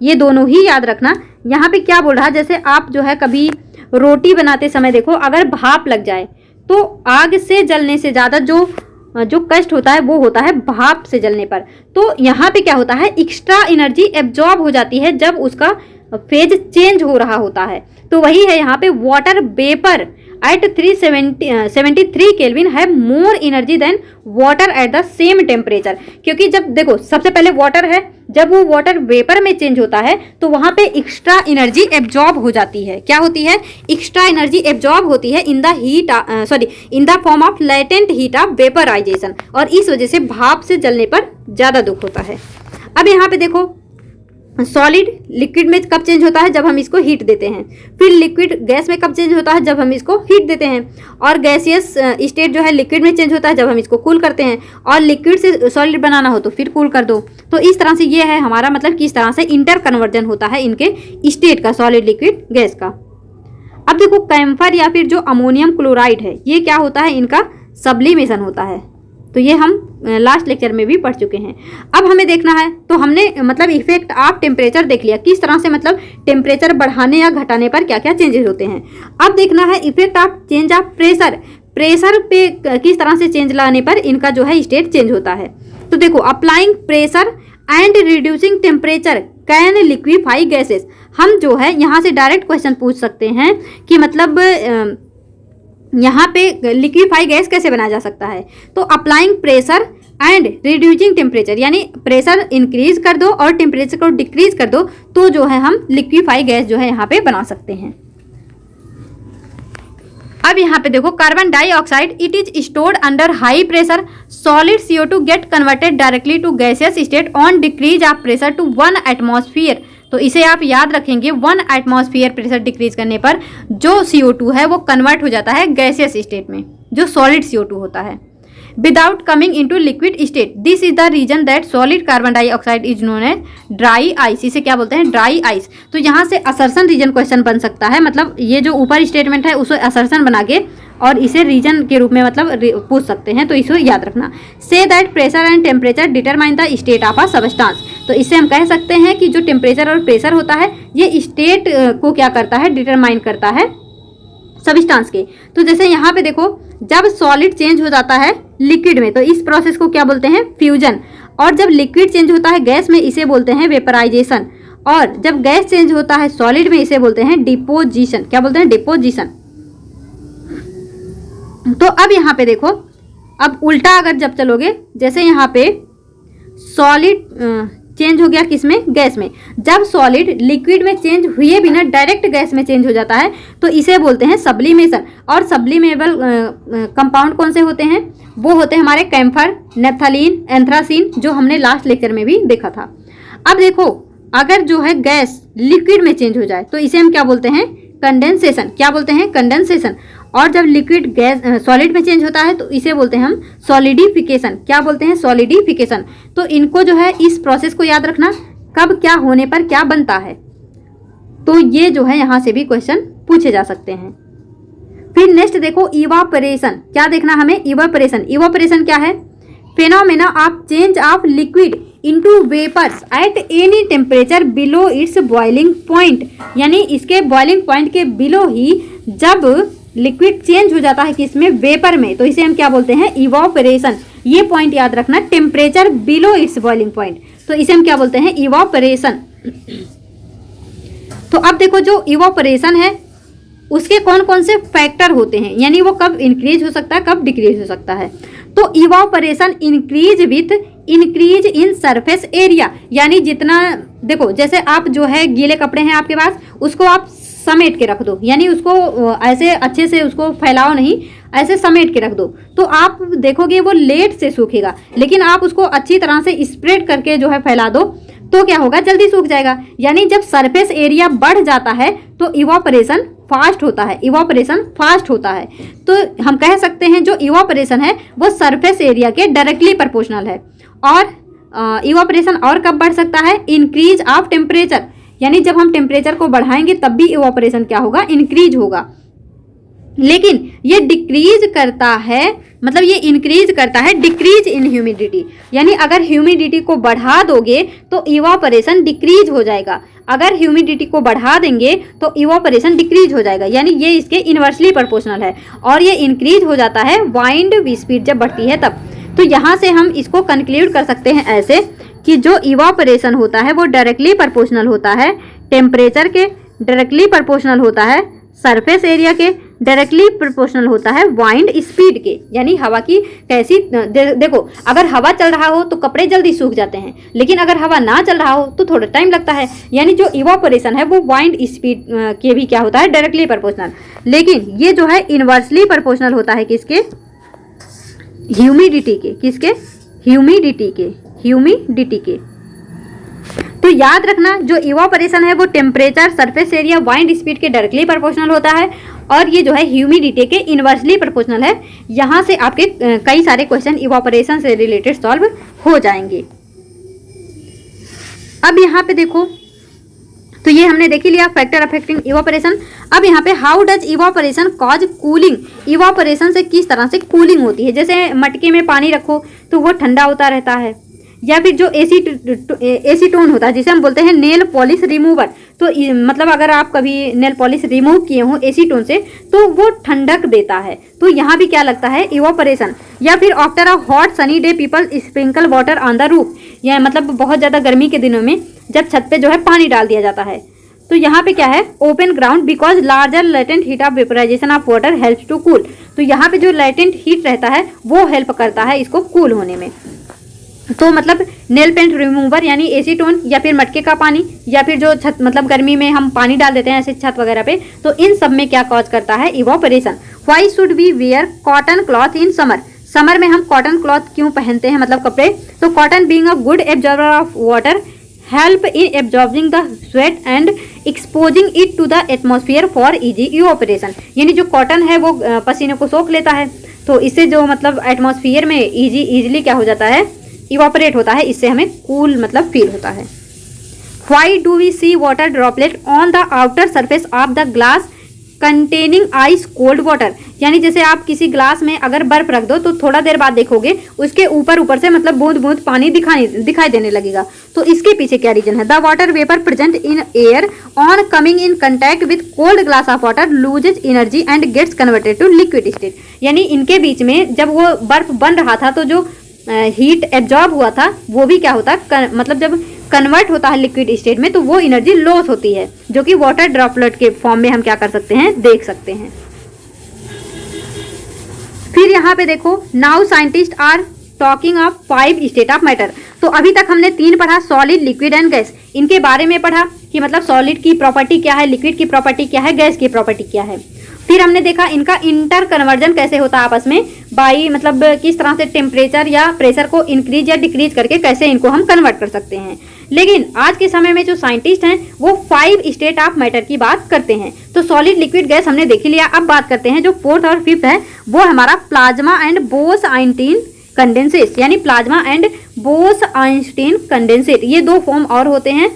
ये दोनों ही याद रखना। यहाँ पे क्या बोल रहा है, जैसे आप जो है कभी रोटी बनाते समय देखो, अगर भाप लग जाए तो आग से जलने से ज़्यादा जो कष्ट होता है वो होता है भाप से जलने पर। तो यहाँ पे क्या होता है, एक्स्ट्रा एनर्जी एब्जॉर्ब हो जाती है जब उसका फेज चेंज हो रहा होता है। तो वही है यहाँ पे, water vapour at 373 kelvin have more energy than water at the same temperature. क्योंकि जब देखो सबसे पहले वाटर है, जब वो वाटर वेपर में चेंज होता है तो वहाँ पे एक्स्ट्रा एनर्जी एब्जॉर्ब हो जाती है। क्या होती है, एक्स्ट्रा एनर्जी एब्जॉर्ब होती है in the form of latent heat of vaporisation, और इस वजह से भाप से जलने पर ज़्यादा दुख होता है। अब यहाँ पे देखो, सॉलिड लिक्विड में कब चेंज होता है, जब हम इसको हीट देते हैं। फिर लिक्विड गैस में कब चेंज होता है, जब हम इसको हीट देते हैं। और गैसियस स्टेट जो है लिक्विड में चेंज होता है जब हम इसको कूल करते हैं। और लिक्विड से सॉलिड बनाना हो तो फिर कूल कर दो। तो इस तरह से ये है हमारा मतलब किस तरह से इंटर कन्वर्जन होता है इनके स्टेट का, सॉलिड लिक्विड गैस का। अब देखो, कैम्फर या फिर जो अमोनियम क्लोराइड है, ये क्या होता है, इनका सब्लिमेशन होता है। तो ये हम लास्ट लेक्चर में भी पढ़ चुके हैं। अब हमें देखना है, तो हमने मतलब इफेक्ट ऑफ टेम्परेचर देख लिया, किस तरह से मतलब टेम्परेचर बढ़ाने या घटाने पर क्या क्या चेंजेस होते हैं। अब देखना है effect of change of pressure, pressure पे किस तरह से चेंज लाने पर इनका जो है स्टेट चेंज होता है। तो देखो, applying pressure and reducing temperature can liquefy gases. हम जो है यहाँ से डायरेक्ट क्वेश्चन पूछ सकते हैं कि मतलब यहाँ पे लिक्विफाई गैस कैसे बनाया जा सकता है। तो applying pressure and reducing temperature, यानी प्रेशर इंक्रीज कर दो और टेम्परेचर को डिक्रीज कर दो, तो जो है हम लिक्विफाई गैस जो है यहाँ पे बना सकते हैं। अब यहाँ पे देखो, carbon dioxide it is stored under high pressure, solid CO2 get converted directly to gaseous state on decrease of pressure to 1 atmosphere. तो इसे आप याद रखेंगे, 1 एटमॉस्फेयर प्रेशर डिक्रीज करने पर जो CO2 है वो कन्वर्ट हो जाता है गैसियस स्टेट में, जो सॉलिड CO2 होता है, without coming into liquid state. This is the reason that solid carbon dioxide is known as dry ice. इसे क्या बोलते हैं, ड्राई आइस। तो यहाँ से असर्शन रीजन क्वेश्चन बन सकता है, मतलब ये जो ऊपर स्टेटमेंट है उसे असर्शन बना के और इसे रीजन के रूप में मतलब पूछ सकते हैं, तो इसको याद रखना। Say that pressure and temperature determine the state of a substance, तो इससे हम कह सकते हैं कि जो टेम्परेचर और प्रेशर होता है ये स्टेट को क्या करता है, डिटरमाइन करता है सबस्टांस के। तो जैसे यहाँ पे देखो, जब सॉलिड चेंज हो जाता है लिक्विड में तो इस प्रोसेस को क्या बोलते हैं, फ्यूजन। और जब लिक्विड चेंज होता है गैस में इसे बोलते हैं वेपराइजेशन। और जब गैस चेंज होता है सॉलिड में इसे बोलते हैं डिपोजिशन। क्या बोलते हैं, डिपोजिशन। तो अब यहाँ पे देखो, अब उल्टा अगर जब चलोगे, जैसे यहाँ पे सॉलिड चेंज हो गया किसमें, गैस में। जब सॉलिड लिक्विड में चेंज हुए बिना डायरेक्ट गैस में चेंज हो जाता है तो इसे बोलते हैं सब्लिमेशन। और सब्लिमेबल कंपाउंड कौन से होते हैं, वो होते हैं हमारे कैम्फर, नेफ्थलीन, एंथ्रासीन, जो हमने लास्ट लेक्चर में भी देखा था। अब देखो, अगर जो है गैस लिक्विड में चेंज हो जाए तो इसे हम क्या बोलते हैं, कंडेंसेशन। क्या बोलते हैं, कंडेंसेशन। और जब लिक्विड गैस सॉलिड में चेंज होता है तो इसे बोलते हैं हम सॉलिडिफिकेशन। क्या बोलते हैं, सॉलिडिफिकेशन। तो इनको जो है इस प्रोसेस को याद रखना, कब क्या होने पर क्या बनता है। तो ये जो है यहाँ से भी क्वेश्चन पूछे जा सकते हैं। फिर नेक्स्ट देखो, इवापोरेशन। क्या देखना हमें, इवापोरेशन। इवापोरेशन क्या है, phenomena of change of liquid into vapours at any temperature below its boiling point. यानी इसके बॉइलिंग पॉइंट के बिलो ही जब लिक्विड चेंज हो जाता है किसमें, वेपर में, तो इसे हम क्या बोलते हैं, इवापोरेशन। ये पॉइंट याद रखना, temperature below its boiling point, तो इसे हम क्या बोलते हैं, इवापोरेशन। तो अब देखो, जो इवापोरेशन है उसके कौन कौन से फैक्टर होते हैं, यानी वो कब इंक्रीज हो सकता है, कब डिक्रीज हो सकता है। तो evaporation increase with increase in surface area. यानी जितना, देखो जैसे आप जो है गीले कपड़े हैं आपके पास, उसको आप समेट के रख दो, यानी उसको ऐसे अच्छे से उसको फैलाओ नहीं, ऐसे समेट के रख दो, तो आप देखोगे वो लेट से सूखेगा। लेकिन आप उसको अच्छी तरह से स्प्रेड करके जो है फैला दो तो क्या होगा, जल्दी सूख जाएगा। यानी जब सरफेस एरिया बढ़ जाता है तो इवापोरेशन फास्ट होता है, इवापोरेशन फास्ट होता है। तो हम कह सकते हैं जो इवापोरेशन है वो सरफेस एरिया के डायरेक्टली प्रोपोर्शनल है। और इवापोरेशन और कब बढ़ सकता है, इंक्रीज ऑफ टेम्परेचर। यानी जब हम टेम्परेचर को बढ़ाएंगे तब भी इवापोरेशन क्या होगा, इंक्रीज होगा। लेकिन ये डिक्रीज करता है, मतलब ये इंक्रीज करता है डिक्रीज इन ह्यूमिडिटी। यानी अगर ह्यूमिडिटी को बढ़ा दोगे तो इवापोरेशन डिक्रीज हो जाएगा, अगर ह्यूमिडिटी को बढ़ा देंगे तो इवापोरेशन डिक्रीज हो जाएगा। यानी ये इसके इन्वर्सली प्रोपोर्शनल है। और ये इंक्रीज हो जाता है वाइंड स्पीड जब बढ़ती है तब। तो यहाँ से हम इसको कंक्लूड कर सकते हैं ऐसे कि जो इवापोरेशन होता है वो डायरेक्टली प्रोपोर्शनल होता है टेम्परेचर के, डायरेक्टली प्रोपोर्शनल होता है सरफेस एरिया के, डायरेक्टली प्रोपोर्शनल होता है वाइंड स्पीड के। यानी हवा की कैसी देखो, अगर हवा चल रहा हो तो कपड़े जल्दी सूख जाते हैं, लेकिन अगर हवा ना चल रहा हो तो थोड़ा टाइम लगता है। यानी जो इवापोरेशन है वो वाइंड स्पीड के भी क्या होता है, डायरेक्टली प्रोपोर्शनल। लेकिन ये जो है इनवर्सली प्रोपोर्शनल होता है किसके, ह्यूमिडिटी के। किसके, ह्यूमिडिटी के, ह्यूमिडिटी के। तो याद रखना जो इवापोरेशन है वो temperature, surface area, wind speed के डायरेक्टली प्रोपोर्शनल होता है और ये जो है ह्यूमिडिटी के इनवर्सली प्रोपोर्शनल है। यहाँ से आपके कई सारे क्वेश्चन इवापोरेशन से रिलेटेड सॉल्व हो जाएंगे। अब यहाँ पे देखो, तो ये हमने देख ही लिया फैक्टर अफेक्टिंग इवापोरेशन। अब यहाँ पे how does evaporation cause cooling. Evaporation से किस तरह से कूलिंग होती है, जैसे मटके में पानी रखो तो वो ठंडा होता रहता है, या फिर जो एसीटोन होता है जिसे हम बोलते हैं नेल पॉलिश रिमूवर। तो मतलब अगर आप कभी नेल पॉलिश रिमूव किए हो एसीटोन से तो वो ठंडक देता है। तो यहाँ भी क्या लगता है, इवापोरेशन। या फिर after a hot sunny day people sprinkle water on the roof. या मतलब बहुत ज़्यादा गर्मी के दिनों में जब छत पे जो है पानी डाल दिया जाता है। तो यहाँ पे क्या है, open ground because larger latent heat of vaporisation of water helps to cool. तो यहाँ पे जो लेटेंट हीट रहता है वो हेल्प करता है इसको कूल होने में। तो मतलब नेल पेंट रिमूवर यानी एसीटोन, या फिर मटके का पानी, या फिर जो छत मतलब गर्मी में हम पानी डाल देते हैं ऐसे छत वगैरह पे, तो इन सब में क्या कॉज करता है, evaporation. Why should we wear cotton cloth in summer. Summer में हम कॉटन क्लॉथ क्यों पहनते हैं, मतलब कपड़े। तो cotton being a good absorber of water help in absorbing the sweat and exposing it to the atmosphere for easy evaporation. यानी जो कॉटन है वो पसीने को सोख लेता है, तो इससे जो मतलब एटमॉस्फेयर में इजीली क्या हो जाता है, इवापोरेट होता है। इससे हमें कूल मतलब फील होता है। Why do we see water droplet on the outer surface of the glass containing ice cold water. यानी जैसे आप किसी ग्लास में अगर बर्फ रख दो तो थोड़ा देर बाद देखोगे उसके ऊपर ऊपर से मतलब बूंद बूंद पानी दिखाई देने लगेगा। तो इसके पीछे क्या रीजन है? The water vapour present in air on coming in contact with cold glass of water loses energy and gets converted to liquid state. यानी इनके बीच में जब वो बर्फ बन रहा था तो जो हीट एब्जॉर्ब हुआ था वो भी क्या होता है, मतलब जब कन्वर्ट होता है लिक्विड स्टेट में तो वो एनर्जी लॉस होती है, जो कि वाटर ड्रॉपलेट के फॉर्म में हम क्या कर सकते हैं, देख सकते हैं। फिर यहाँ पे देखो, now scientist are talking of 5 state of matter. तो अभी तक हमने 3 पढ़ा, सॉलिड, लिक्विड एंड गैस। इनके बारे में पढ़ा कि मतलब सॉलिड की प्रॉपर्टी क्या है, लिक्विड की प्रॉपर्टी क्या है, गैस की प्रॉपर्टी क्या है। फिर हमने देखा इनका इंटर कन्वर्जन कैसे होता है आपस में, बाई मतलब किस तरह से टेम्परेचर या प्रेशर को इंक्रीज या डिक्रीज करके कैसे इनको हम कन्वर्ट कर सकते हैं। लेकिन आज के समय में जो साइंटिस्ट हैं वो 5 स्टेट ऑफ मैटर की बात करते हैं। तो सॉलिड, लिक्विड, गैस हमने देख लिया। अब बात करते हैं जो 4th और 5th है वो हमारा प्लाज्मा एंड बोस-आइंस्टीन कंडेंसेट, यानी प्लाज्मा एंड बोस-आइंस्टीन कंडेंसेट। ये 2 फॉर्म और होते हैं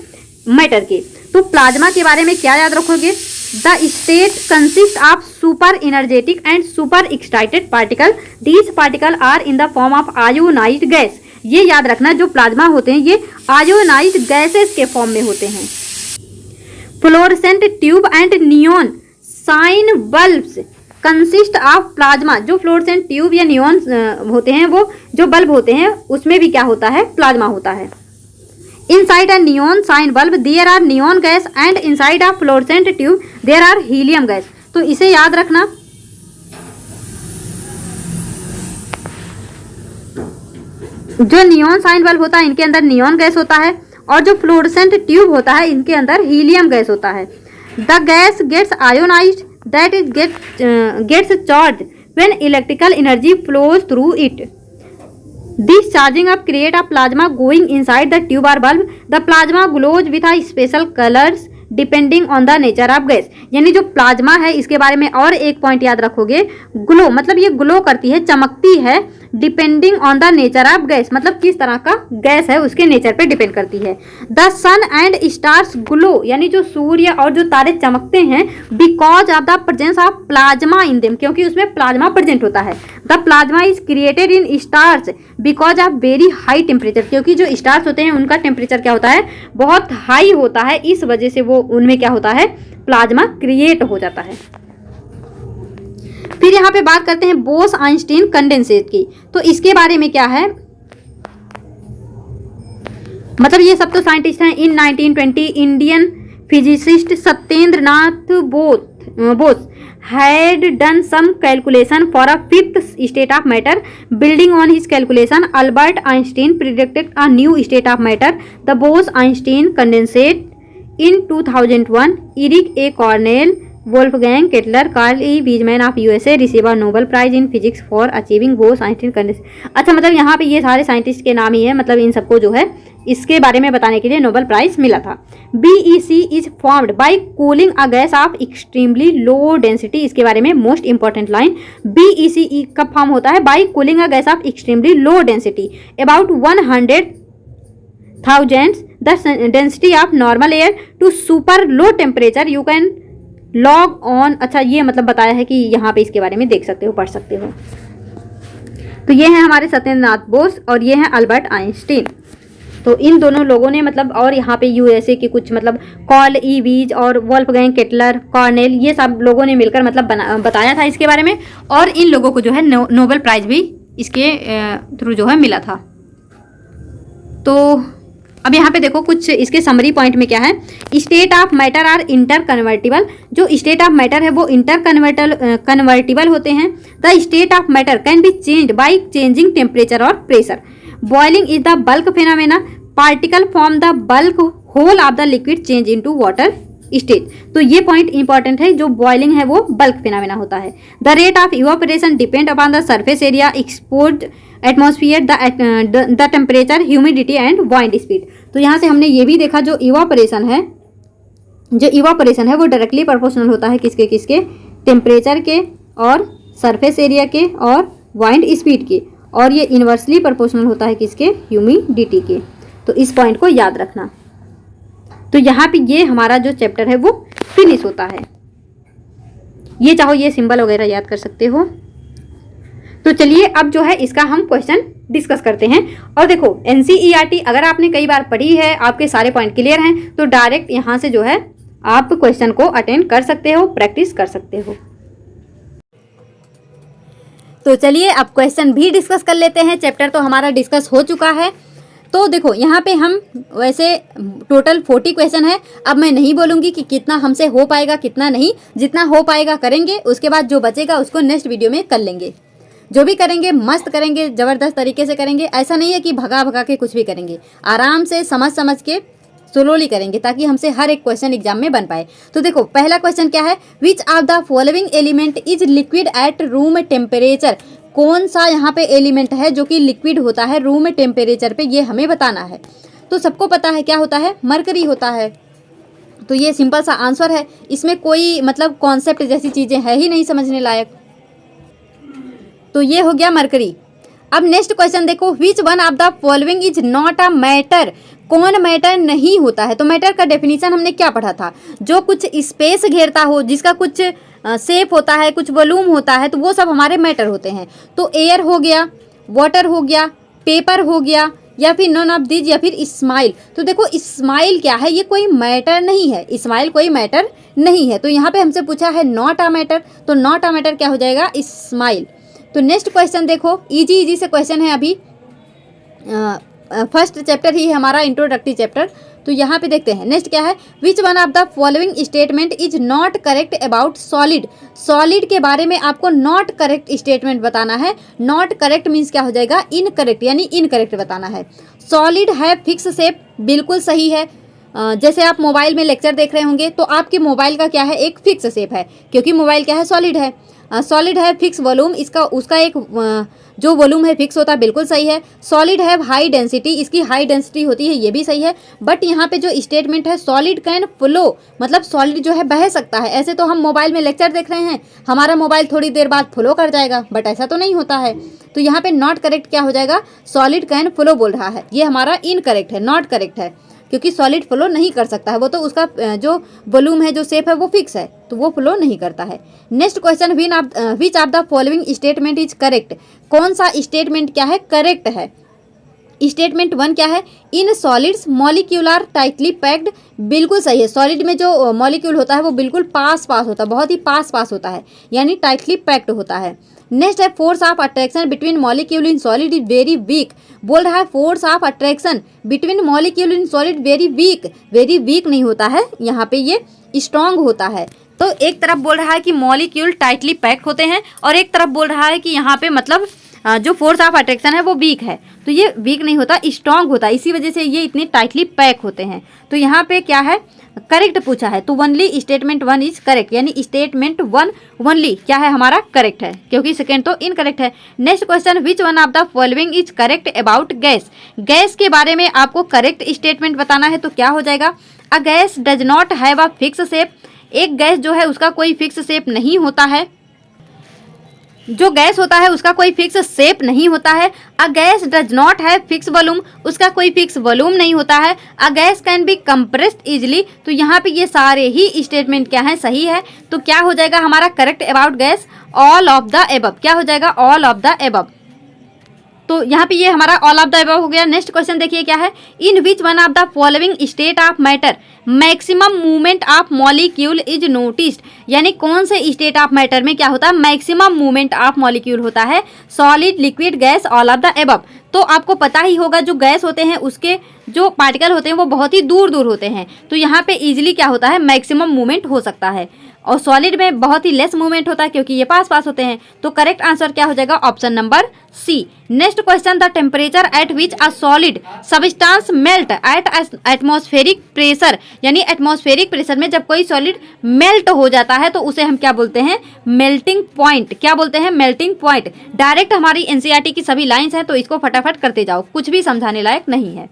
मैटर के। तो प्लाज्मा के बारे में क्या याद रखोगे? The state consist of super energetic and super excited particle. These particle are in the form of ionised gas. ये याद रखना, जो प्लाज्मा होते हैं ये आयोनाइज्ड गैसेस के फॉर्म में होते हैं। Fluorescent tube and neon sign bulbs consist of plasma. जो फ्लोरेसेंट ट्यूब या नियॉन होते हैं, वो जो बल्ब होते हैं उसमें भी क्या होता है, प्लाज्मा होता है। Inside a neon sign bulb there are neon gas and inside a fluorescent tube there are helium gas। तो इसे याद रखना। जो नियॉन साइन बल्ब होता है इनके अंदर नियॉन गैस होता है और जो फ्लोरेसेंट ट्यूब होता है इनके अंदर हीलियम गैस होता है। The gas gets ionised, that is gets charge when electrical energy flows through it. This charging up create a plasma going inside the tube or bulb. The plasma glows with a special colors depending on the nature of gas. यानी जो plasma है इसके बारे में और एक point याद रखोगे, ग्लो मतलब ये ग्लो करती है, चमकती है, depending on the nature of gas मतलब किस तरह का गैस है उसके नेचर पे डिपेंड करती है। The sun and stars glow, यानी जो सूर्य और जो तारे चमकते हैं because of the presence of plasma in them, क्योंकि उसमें प्लाज्मा प्रेजेंट होता है। The plasma is created in stars because of very high temperature, क्योंकि जो स्टार्स होते हैं उनका टेम्परेचर क्या होता है, बहुत हाई होता है, इस वजह से वो उनमें क्या होता है, प्लाज्मा क्रिएट हो जाता है। फिर यहाँ पे बात करते हैं बोस-आइंस्टीन कंडेंसेट की। तो इसके बारे में क्या है, मतलब ये सब तो साइंटिस्ट हैं। इन 1920 Indian physicist Satyendra Nath Bose had done some calculation for a 5th state of matter. Building on his calculation, Albert Einstein predicted a new state of matter, the Bose-Einstein condensate. In 2001, Eric A. Cornell, Wolfgang Kettler, Carl E. Weizmann of USA received a Nobel Prize in Physics for achieving Bose-Einstein condensate। अच्छा, मतलब यहाँ पे ये सारे scientist के नाम ही है, मतलब इन सबको जो है इसके बारे में बताने के लिए नोबेल प्राइज मिला था। BEC is formed by cooling a gas of extremely low density. इसके बारे में मोस्ट इंपॉर्टेंट लाइन, BEC कब फॉर्म होता है, by cooling a gas of extremely low density about 100,000 the density of normal air to super low temperature you can log on. अच्छा, ये मतलब बताया है कि यहाँ पे इसके बारे में देख सकते हो, पढ़ सकते हो। तो ये है हमारे सत्येंद्र नाथ बोस और ये है अल्बर्ट आइंस्टीन। तो इन दोनों लोगों ने मतलब, और यहाँ पे USA के कुछ मतलब कार्ल ई वीज और वोल्फगैंग केटलर, कॉर्नेल, ये सब लोगों ने मिलकर मतलब बताया था इसके बारे में, और इन लोगों को जो है नोबेल प्राइज भी इसके थ्रू जो है मिला था। तो अब यहाँ पे देखो कुछ इसके समरी पॉइंट में क्या है, state of matter are inter convertible. जो स्टेट ऑफ मैटर है वो इंटर कन्वर्टिबल होते हैं। The state of matter can be changed by changing temperature और pressure. Boiling is the bulk phenomena, particle form the bulk whole of the liquid change into water stage. तो ये point important है, जो boiling है वो bulk phenomena होता है। The rate of evaporation depend upon the surface area, exposed atmosphere, the temperature, humidity and wind speed. तो यहाँ से हमने ये भी देखा जो इवापोरेशन है वो डायरेक्टली प्रोपोर्शनल होता है किसके टेम्परेचर के और सरफेस एरिया के और वाइंड स्पीड के, और ये इन्वर्सली प्रोपोर्शनल होता है किसके, ह्यूमिडिटी के। तो इस पॉइंट को याद रखना। तो यहाँ पे ये हमारा जो चैप्टर है वो फिनिश होता है। ये चाहो ये सिंबल वगैरह याद कर सकते हो। तो चलिए अब जो है इसका हम क्वेश्चन डिस्कस करते हैं। और देखो एनसीईआरटी अगर आपने कई बार पढ़ी है, आपके सारे पॉइंट क्लियर हैं, तो डायरेक्ट यहाँ से जो है आप क्वेश्चन को अटेंड कर सकते हो, प्रैक्टिस कर सकते हो। तो चलिए अब क्वेश्चन भी डिस्कस कर लेते हैं। चैप्टर तो हमारा डिस्कस हो चुका है। तो देखो यहाँ पे हम वैसे टोटल 40 क्वेश्चन है। अब मैं नहीं बोलूँगी कि कितना हमसे हो पाएगा कितना नहीं, जितना हो पाएगा करेंगे, उसके बाद जो बचेगा उसको नेक्स्ट वीडियो में कर लेंगे। जो भी करेंगे मस्त करेंगे, ज़बरदस्त तरीके से करेंगे। ऐसा नहीं है कि भगा भगा के कुछ भी करेंगे, आराम से समझ समझ के स्लोली करेंगे ताकि हमसे हर एक क्वेश्चन एग्जाम में बन पाए। तो देखो पहला क्वेश्चन क्या है, which of the following element is liquid at room temperature. कौन सा यहाँ पे एलिमेंट है जो कि लिक्विड होता है रूम टेम्परेचर पे, ये हमें बताना है। तो सबको पता है क्या होता है, मरकरी होता है। तो ये सिंपल सा आंसर है, इसमें कोई मतलब कॉन्सेप्ट जैसी चीज़ें है ही नहीं समझने लायक। तो ये हो गया मरकरी। अब नेक्स्ट क्वेश्चन देखो, विच one of the following is not a matter. कौन मैटर नहीं होता है। तो मैटर का डेफिनेशन हमने क्या पढ़ा था, जो कुछ स्पेस घेरता हो, जिसका कुछ शेप होता है, कुछ वॉल्यूम होता है, तो वो सब हमारे मैटर होते हैं। तो एयर हो गया, वाटर हो गया, पेपर हो गया, या फिर नॉन ऑफ दीज, या फिर स्माइल। तो देखो स्माइल क्या है, ये कोई मैटर नहीं है, स्माइल कोई मैटर नहीं है। तो यहाँ पे हमसे पूछा है नॉट अ मैटर, तो नॉट अ मैटर क्या हो जाएगा, स्माइल। तो नेक्स्ट क्वेश्चन देखो, इजी इजी से क्वेश्चन है, अभी फर्स्ट चैप्टर ही है हमारा, इंट्रोडक्टरी चैप्टर। तो यहाँ पे देखते हैं नेक्स्ट क्या है, which one of the following statement is not correct about solid. Solid के बारे में आपको नॉट करेक्ट स्टेटमेंट बताना है। नॉट करेक्ट मीन्स क्या हो जाएगा, इनकरेक्ट, यानी इनकरेक्ट बताना है। सॉलिड है फिक्स शेप, बिल्कुल सही है। जैसे आप मोबाइल में लेक्चर देख रहे होंगे तो आपके मोबाइल का क्या है, एक फिक्स शेप है, क्योंकि मोबाइल क्या है, सॉलिड है। सॉलिड है फिक्स वॉल्यूम, इसका उसका एक जो वॉल्यूम है फिक्स होता है, बिल्कुल सही है। सॉलिड है हाई डेंसिटी, इसकी हाई डेंसिटी होती है, ये भी सही है। बट यहाँ पे जो स्टेटमेंट है सॉलिड कैन फ्लो, मतलब सॉलिड जो है बह सकता है। ऐसे तो हम मोबाइल में लेक्चर देख रहे हैं, हमारा मोबाइल थोड़ी देर बाद फ्लो कर जाएगा, बट ऐसा तो नहीं होता है। तो यहाँ पे नॉट करेक्ट क्या हो जाएगा, सॉलिड कैन फ्लो बोल रहा है, ये हमारा इनकरेक्ट है, नॉट करेक्ट है, क्योंकि सॉलिड फ्लो नहीं कर सकता है। वो तो उसका जो वॉल्यूम है, जो शेप है, वो फिक्स है, तो वो फ्लो नहीं करता है। Next question, which of the following statement is correct. कौन सा स्टेटमेंट क्या है, करेक्ट है। स्टेटमेंट 1 क्या है, in solids molecule are tightly packed, बिल्कुल सही है। सॉलिड में जो मॉलिक्यूल होता है वो बिल्कुल पास होता है, बहुत ही पास होता है, यानी टाइटली पैक्ड होता है। नेक्स्ट है, force of attraction between molecule in solid is very weak. बोल रहा है force of attraction between molecule in solid very weak, very weak नहीं होता है, यहाँ पे ये स्ट्रॉन्ग होता है। तो एक तरफ बोल रहा है कि मॉलिक्यूल टाइटली पैक्ड होते हैं, और एक तरफ बोल रहा है कि यहाँ पे मतलब जो फोर्स ऑफ अट्रैक्शन है वो वीक है। तो ये वीक नहीं होता, स्ट्रॉन्ग होता है, इसी वजह से ये इतने टाइटली पैक होते हैं। तो यहाँ पे क्या है, करेक्ट पूछा है, तो ओनली स्टेटमेंट 1 इज करेक्ट, यानी स्टेटमेंट 1 ओनली क्या है हमारा, करेक्ट है, क्योंकि सेकेंड तो इनकरेक्ट है। Next question, which one of the following is correct about gas. Gas के बारे में आपको करेक्ट स्टेटमेंट बताना है, तो क्या हो जाएगा, a gas does not have a fix shape. एक गैस जो है उसका कोई फिक्स शेप नहीं होता है, जो गैस होता है उसका कोई फिक्स शेप नहीं होता है। A gas does not have fix volume, उसका कोई फिक्स वॉल्यूम नहीं होता है। A gas can B compressed easily, तो यहाँ पे ये सारे ही स्टेटमेंट क्या है, सही है। तो क्या हो जाएगा हमारा correct about gas, all of the above, क्या हो जाएगा, ऑल ऑफ द एबव। तो यहाँ पे ये हमारा ऑल ऑफ द अबव हो गया। नेक्स्ट क्वेश्चन देखिए क्या है, in which one of the following state of matter maximum movement of molecule is noticed. यानी कौन से स्टेट ऑफ मैटर में क्या होता है, मैक्सिमम मूवमेंट ऑफ मॉलिक्यूल होता है, solid, liquid, gas, all of the above. तो आपको पता ही होगा जो गैस होते हैं उसके जो पार्टिकल होते हैं वो बहुत ही दूर दूर होते हैं, तो यहाँ पे इजीली क्या होता है, मैक्सिमम मूवमेंट हो सकता है। और सॉलिड में बहुत ही लेस मूवमेंट होता है क्योंकि ये पास होते हैं। तो करेक्ट आंसर क्या हो जाएगा, option number C. Next question, the temperature at which a solid substance melt at atmospheric pressure. यानी एटमॉस्फेरिक प्रेशर में जब कोई सॉलिड मेल्ट हो जाता है तो उसे हम क्या बोलते हैं, मेल्टिंग पॉइंट। क्या बोलते हैं, मेल्टिंग पॉइंट। डायरेक्ट हमारी एनसीईआरटी की सभी लाइंस हैं, तो इसको फटाफट करते जाओ, कुछ भी समझाने लायक नहीं है।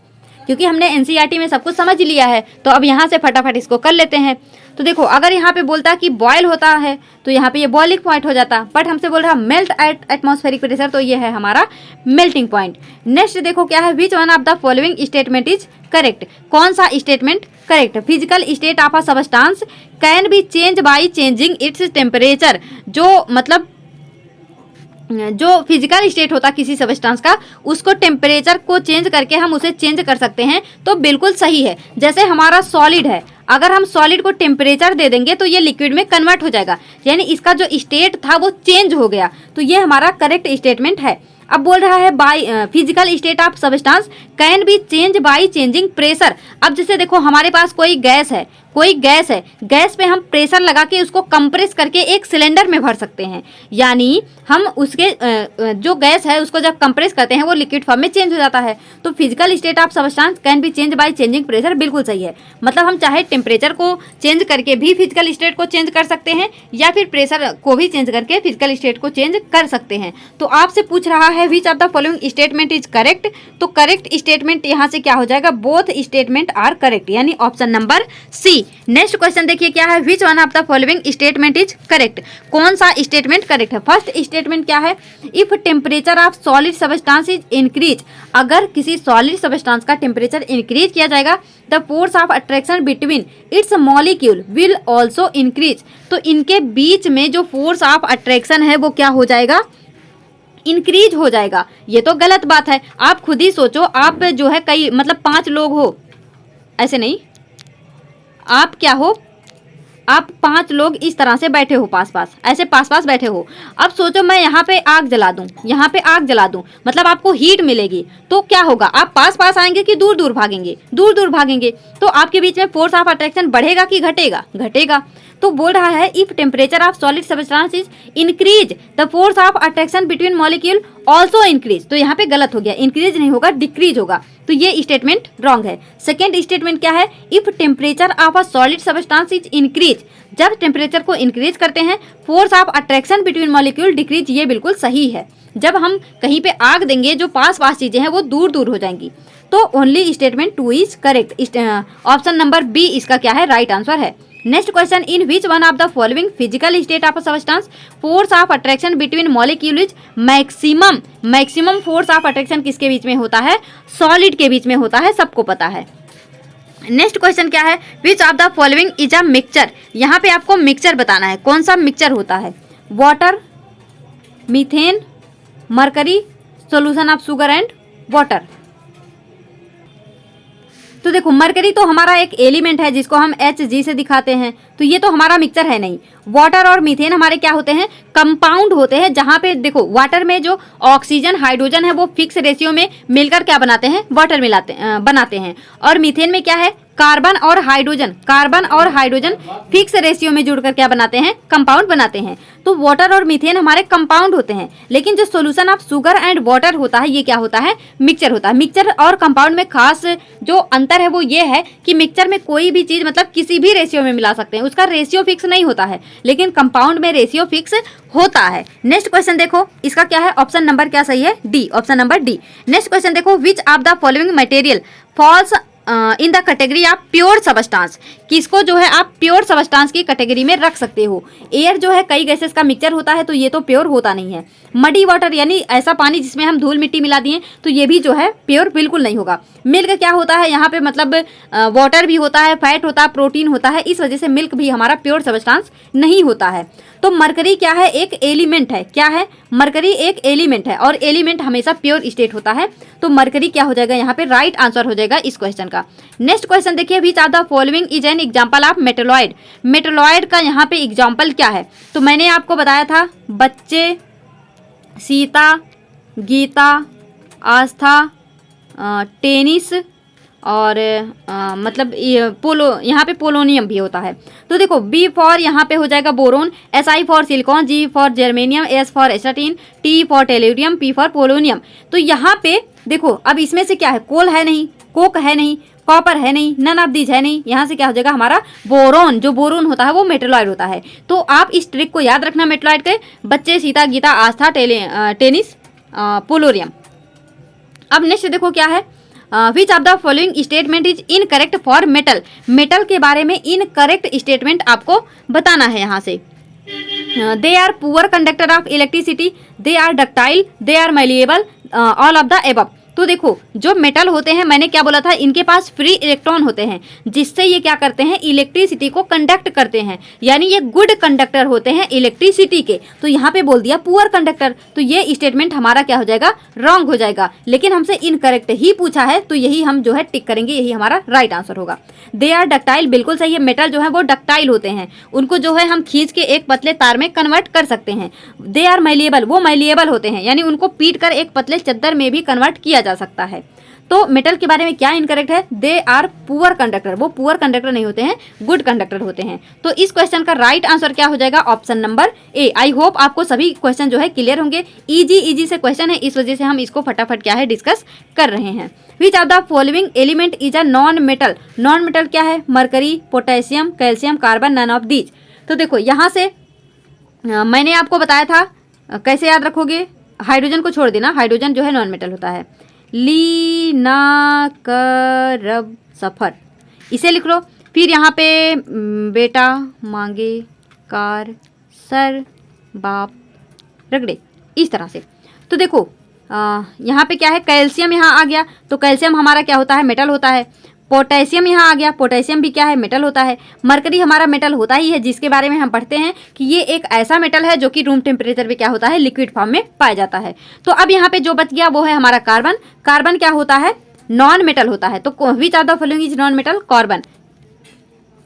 क्योंकि हमने एनसीईआरटी में सब कुछ समझ लिया है। तो अब यहाँ से फटाफट इसको कर लेते हैं। तो देखो अगर यहाँ पे बोलता कि बॉयल होता है तो यहाँ पे ये बॉइलिंग पॉइंट हो जाता, बट हमसे बोल रहा मेल्ट एट एटमॉस्फेरिक प्रेशर, तो ये है हमारा मेल्टिंग पॉइंट। नेक्स्ट देखो क्या है, which one of the following statement is correct, कौन सा statement correct. Physical state of a substance can be change by changing its temperature, जो मतलब जो फिजिकल स्टेट होता किसी सबस्टांस का, उसको टेम्परेचर को चेंज करके हम उसे चेंज कर सकते हैं। तो बिल्कुल सही है। जैसे हमारा सॉलिड है, अगर हम सॉलिड को टेम्परेचर दे देंगे तो ये लिक्विड में कन्वर्ट हो जाएगा, यानी इसका जो स्टेट था वो चेंज हो गया। तो ये हमारा करेक्ट स्टेटमेंट है। अब बोल रहा है by physical state of substance can be change by changing pressure. अब जैसे देखो हमारे पास कोई गैस है, गैस पे हम प्रेशर लगा के उसको कंप्रेस करके एक सिलेंडर में भर सकते हैं, यानी हम उसके जो गैस है उसको जब कंप्रेस करते हैं वो लिक्विड फॉर्म में चेंज हो जाता है। तो physical state of substance can be change by changing pressure बिल्कुल सही है। मतलब हम चाहे टेम्परेचर को चेंज करके भी फिजिकल स्टेट को चेंज कर सकते हैं, या फिर प्रेशर को भी चेंज करके फिजिकल स्टेट को चेंज कर सकते हैं। तो आपसे पूछ रहा है which of the following statement is correct, तो करेक्ट स्टेटमेंट यहाँ से क्या हो जाएगा, बोथ स्टेटमेंट आर करेक्ट, यानी option number C. Next question देखिए क्या है, which one of the following statement is correct, कौन सा स्टेटमेंट करेक्ट है। फर्स्ट स्टेटमेंट क्या है, if temperature of solid substance is increase, अगर किसी सॉलिड सबस्टांस का टेम्परेचर इंक्रीज किया जाएगा, the force of attraction between its molecule will also increase, तो इनके बीच में जो फोर्स ऑफ अट्रैक्शन है वो क्या हो जाएगा, इंक्रीज हो जाएगा। ये तो गलत बात है। आप खुद ही सोचो, आप जो है कई मतलब 5 लोग हो, ऐसे नहीं, आप क्या हो, आप 5 लोग इस तरह से बैठे हो पास पास, ऐसे पास पास बैठे हो। अब सोचो मैं यहाँ पे आग जला दूं, यहाँ पे आग जला दूं, मतलब आपको हीट मिलेगी। तो क्या होगा, आप पास पास आएंगे कि दूर दूर भागेंगे, दूर दूर भागेंगे। तो आपके बीच में फोर्स ऑफ अट्रैक्शन बढ़ेगा कि घटेगा, घटेगा। तो बोल रहा है if temperature of solid substance is increase the force of attraction between molecule also increase, तो यहाँ पे गलत हो गया, इंक्रीज नहीं होगा, डिक्रीज होगा। तो ये स्टेटमेंट रॉन्ग है। सेकेंड स्टेटमेंट क्या है, if temperature of a solid substance is increase, जब टेम्परेचर को इंक्रीज करते हैं force of attraction between molecule decrease, ये बिल्कुल सही है। जब हम कहीं पे आग देंगे जो पास पास चीजें हैं वो दूर दूर हो जाएंगी। तो only statement 2 is correct, option number B इसका क्या है, राइट आंसर है। Next question, in which one of the following physical state of a substance force of attraction between molecule is maximum, maximum force of attraction किसके बीच में होता है, solid के बीच में होता है, सबको पता है। नेक्स्ट क्वेश्चन क्या है, which of the following is a mixture, यहाँ पे आपको मिक्सचर बताना है, कौन सा मिक्सचर होता है, water, methane, mercury, solution of sugar and water. तो देखो मरकरी तो हमारा एक एलिमेंट है जिसको हम Hg से दिखाते हैं, तो ये तो हमारा मिक्सचर है नहीं। वाटर और मीथेन हमारे क्या होते हैं, कंपाउंड होते हैं, जहाँ पे देखो वाटर में जो ऑक्सीजन हाइड्रोजन है वो फिक्स रेशियो में मिलकर क्या बनाते हैं, वाटर बनाते हैं। और मीथेन में क्या है, कार्बन और हाइड्रोजन फिक्स रेशियो में जुड़कर क्या बनाते हैं, कंपाउंड बनाते हैं। तो वाटर और मीथेन हमारे कंपाउंड होते हैं, लेकिन जो solution of sugar and water होता है ये क्या होता है, मिक्सचर होता है। मिक्सचर और कंपाउंड में खास जो अंतर है वो ये है कि मिक्सचर में कोई भी चीज मतलब किसी भी रेशियो में मिला सकते हैं, उसका रेशियो फिक्स नहीं होता है, लेकिन कंपाउंड में रेशियो फिक्स होता है। नेक्स्ट क्वेश्चन देखो, इसका क्या है, ऑप्शन नंबर क्या सही है, D, option number D. Next question देखो, which of the following material falls in the category of pure substance, किसको जो है आप प्योर सबस्टांस की कैटेगरी में रख सकते हो। एयर जो है कई गैसेस का मिक्सचर होता है, तो ये तो प्योर होता नहीं है। मडी वाटर यानी ऐसा पानी जिसमें हम धूल मिट्टी मिला दिए, तो ये भी जो है प्योर बिल्कुल नहीं होगा। मिल्क क्या होता है, यहाँ पे मतलब वाटर भी होता है, फैट होता है, प्रोटीन होता है, इस वजह से मिल्क भी हमारा प्योर सबस्टांस नहीं होता है। तो मरकरी क्या है, एक एलिमेंट है, क्या है, मरकरी एक एलिमेंट है, और एलिमेंट हमेशा प्योर स्टेट होता है। तो मरकरी क्या हो जाएगा, यहाँ पे राइट आंसर हो जाएगा इस क्वेश्चन का। नेक्स्ट क्वेश्चन देखिए, विच of the following is an example of metalloid. Metalloid का यहाँ पे एग्जांपल क्या है, तो मैंने आपको बताया था बच्चे, सीता, गीता, आस्था, टेनिस और मतलब पोलो, यहाँ पे पोलोनियम भी होता है। तो देखो बी फॉर यहाँ पे हो जाएगा boron, S I for silicon, G for germanium, S for astatine, T for tellurium, P for polonium. तो यहाँ पे देखो अब इसमें से क्या है, कोल है नहीं, कोक है नहीं, कॉपर है नहीं, नन ऑफ दीज है नहीं, यहाँ से क्या हो जाएगा हमारा बोरोन। जो बोरोन होता है वो मेटलॉइड होता है। तो आप इस ट्रिक को याद रखना मेटलॉइड के, बच्चे, सीता, गीता, आस्था, टेनिस, पोलोरियम। अब नेक्स्ट देखो क्या है, which of the following statement is incorrect for metal. Metal के बारे में इनकरेक्ट स्टेटमेंट आपको बताना है यहाँ से। They are poor conductor of electricity, they are ductile, they are malleable, all of the above. तो देखो जो मेटल होते हैं, मैंने क्या बोला था, इनके पास फ्री इलेक्ट्रॉन होते हैं जिससे ये क्या करते हैं, इलेक्ट्रिसिटी को कंडक्ट करते हैं, यानी ये गुड कंडक्टर होते हैं इलेक्ट्रिसिटी के। तो यहाँ पे बोल दिया पुअर कंडक्टर, तो ये स्टेटमेंट हमारा क्या हो जाएगा, रॉन्ग हो जाएगा। लेकिन हमसे इनकरेक्ट ही पूछा है तो यही हम जो है टिक करेंगे, यही हमारा राइट आंसर होगा। दे आर डक्टाइल, बिल्कुल सही है, मेटल जो है वो डक्टाइल होते हैं, उनको जो है हम खींच के एक पतले तार में कन्वर्ट कर सकते हैं। दे आर मैलिएबल, वो मैलिएबल होते हैं, यानी उनको पीट कर एक पतले चद्दर में भी कन्वर्ट किया जा सकता है। तो मेटल के बारे में क्या इनकरेक्ट है, दे आर पुअर कंडक्टर, वो पुअर कंडक्टर नहीं होते हैं, गुड कंडक्टर होते हैं। तो इस क्वेश्चन का राइट आंसर क्या हो जाएगा, option number A. I hope आपको सभी क्वेश्चन जो है क्लियर होंगे। इजी से क्वेश्चन है, इस वजह से हम इसको फटाफट क्या है डिस्कस कर रहे हैं। Which of the following element is a non metal. Non metal क्या है, mercury, potassium, calcium, carbon, none of these. तो देखो यहाँ से मैंने आपको बताया था, कैसे याद रखोगे, हाइड्रोजन को छोड़ देना, हाइड्रोजन जो है नॉन मेटल होता है। ली ना करब सफर, इसे लिख लो। फिर यहाँ पे बेटा मांगे कार सर बाप रगड़े, इस तरह से। तो देखो यहाँ पे क्या है, कैल्शियम यहाँ आ गया, तो कैल्शियम हमारा क्या होता है, मेटल होता है। पोटेशियम यहाँ आ गया, पोटेशियम भी क्या है, मेटल होता है। मरकरी हमारा मेटल होता ही है, जिसके बारे में हम पढ़ते हैं कि ये एक ऐसा मेटल है जो कि रूम टेम्परेचर पे क्या होता है, लिक्विड फॉर्म में पाया जाता है। तो अब यहाँ पे जो बच गया वो है हमारा कार्बन। कार्बन क्या होता है, नॉन मेटल होता है। तो विच of the following is non metal, carbon.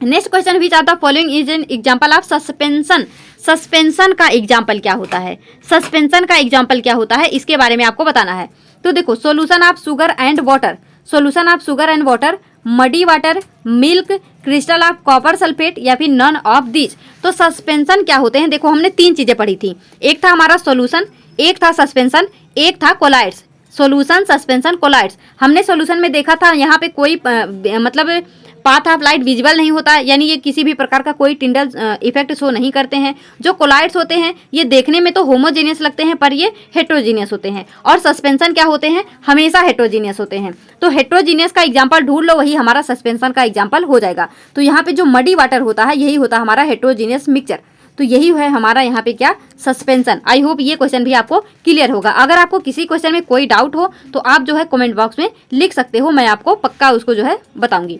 Next question, which of the following is an example of suspension. Suspension का एग्जाम्पल क्या होता है, सस्पेंशन का एग्जाम्पल क्या होता है, इसके बारे में आपको बताना है। तो देखो, solution of sugar and water, solution of sugar and water, muddy water, milk, crystal of copper sulphate, या फिर नन ऑफ दिस। तो सस्पेंशन क्या होते हैं, देखो हमने तीन चीजें पढ़ी थी, एक था हमारा सॉल्यूशन, एक था सस्पेंशन, एक था कोलाइड्स। Solution, suspension, colloids. हमने सॉल्यूशन में देखा था यहाँ पे कोई मतलब पाथ ऑफ लाइट विजिबल नहीं होता, यानी ये किसी भी प्रकार का कोई टिंडल इफेक्ट शो नहीं करते हैं। जो कोलाइड्स होते हैं ये देखने में तो होमोजीनियस लगते हैं पर ये हेट्रोजीनियस होते हैं, और सस्पेंशन क्या होते हैं, हमेशा हेट्रोजीनियस होते हैं। तो हेट्रोजीनियस का एग्जाम्पल ढूंढ लो, वही हमारा सस्पेंशन का एग्जाम्पल हो जाएगा। तो यहाँ पे जो मडी वाटर होता है यही होता है हमारा हेट्रोजीनियस मिक्सचर, तो यही है हमारा यहाँ पे क्या, सस्पेंशन। आई होप ये क्वेश्चन भी आपको क्लियर होगा। अगर आपको किसी क्वेश्चन में कोई डाउट हो तो आप जो है कमेंट बॉक्स में लिख सकते हो, मैं आपको पक्का उसको जो है बताऊंगी।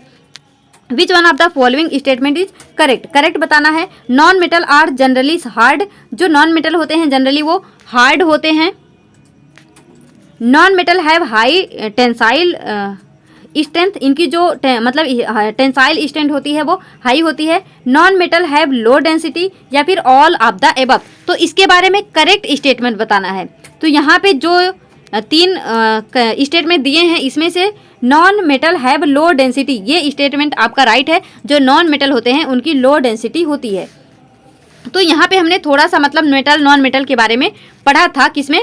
Which one of the following statement is correct, correct बताना है। Non metal are generally hard, जो नॉन मेटल होते हैं जनरली वो हार्ड होते हैं। Non metal have high tensile strength, इनकी जो मतलब टेंसाइल स्ट्रेंथ होती है वो हाई होती है। Non metal have low density, या फिर ऑल ऑफ द एबव। तो इसके बारे में करेक्ट स्टेटमेंट बताना है। तो यहाँ पे जो तीन स्टेटमेंट दिए हैं इसमें से non metal have low density, ये स्टेटमेंट आपका राइट है। जो नॉन मेटल होते हैं उनकी लो डेंसिटी होती है। तो यहाँ पे हमने थोड़ा सा मतलब मेटल नॉन मेटल के बारे में पढ़ा था, किसमें,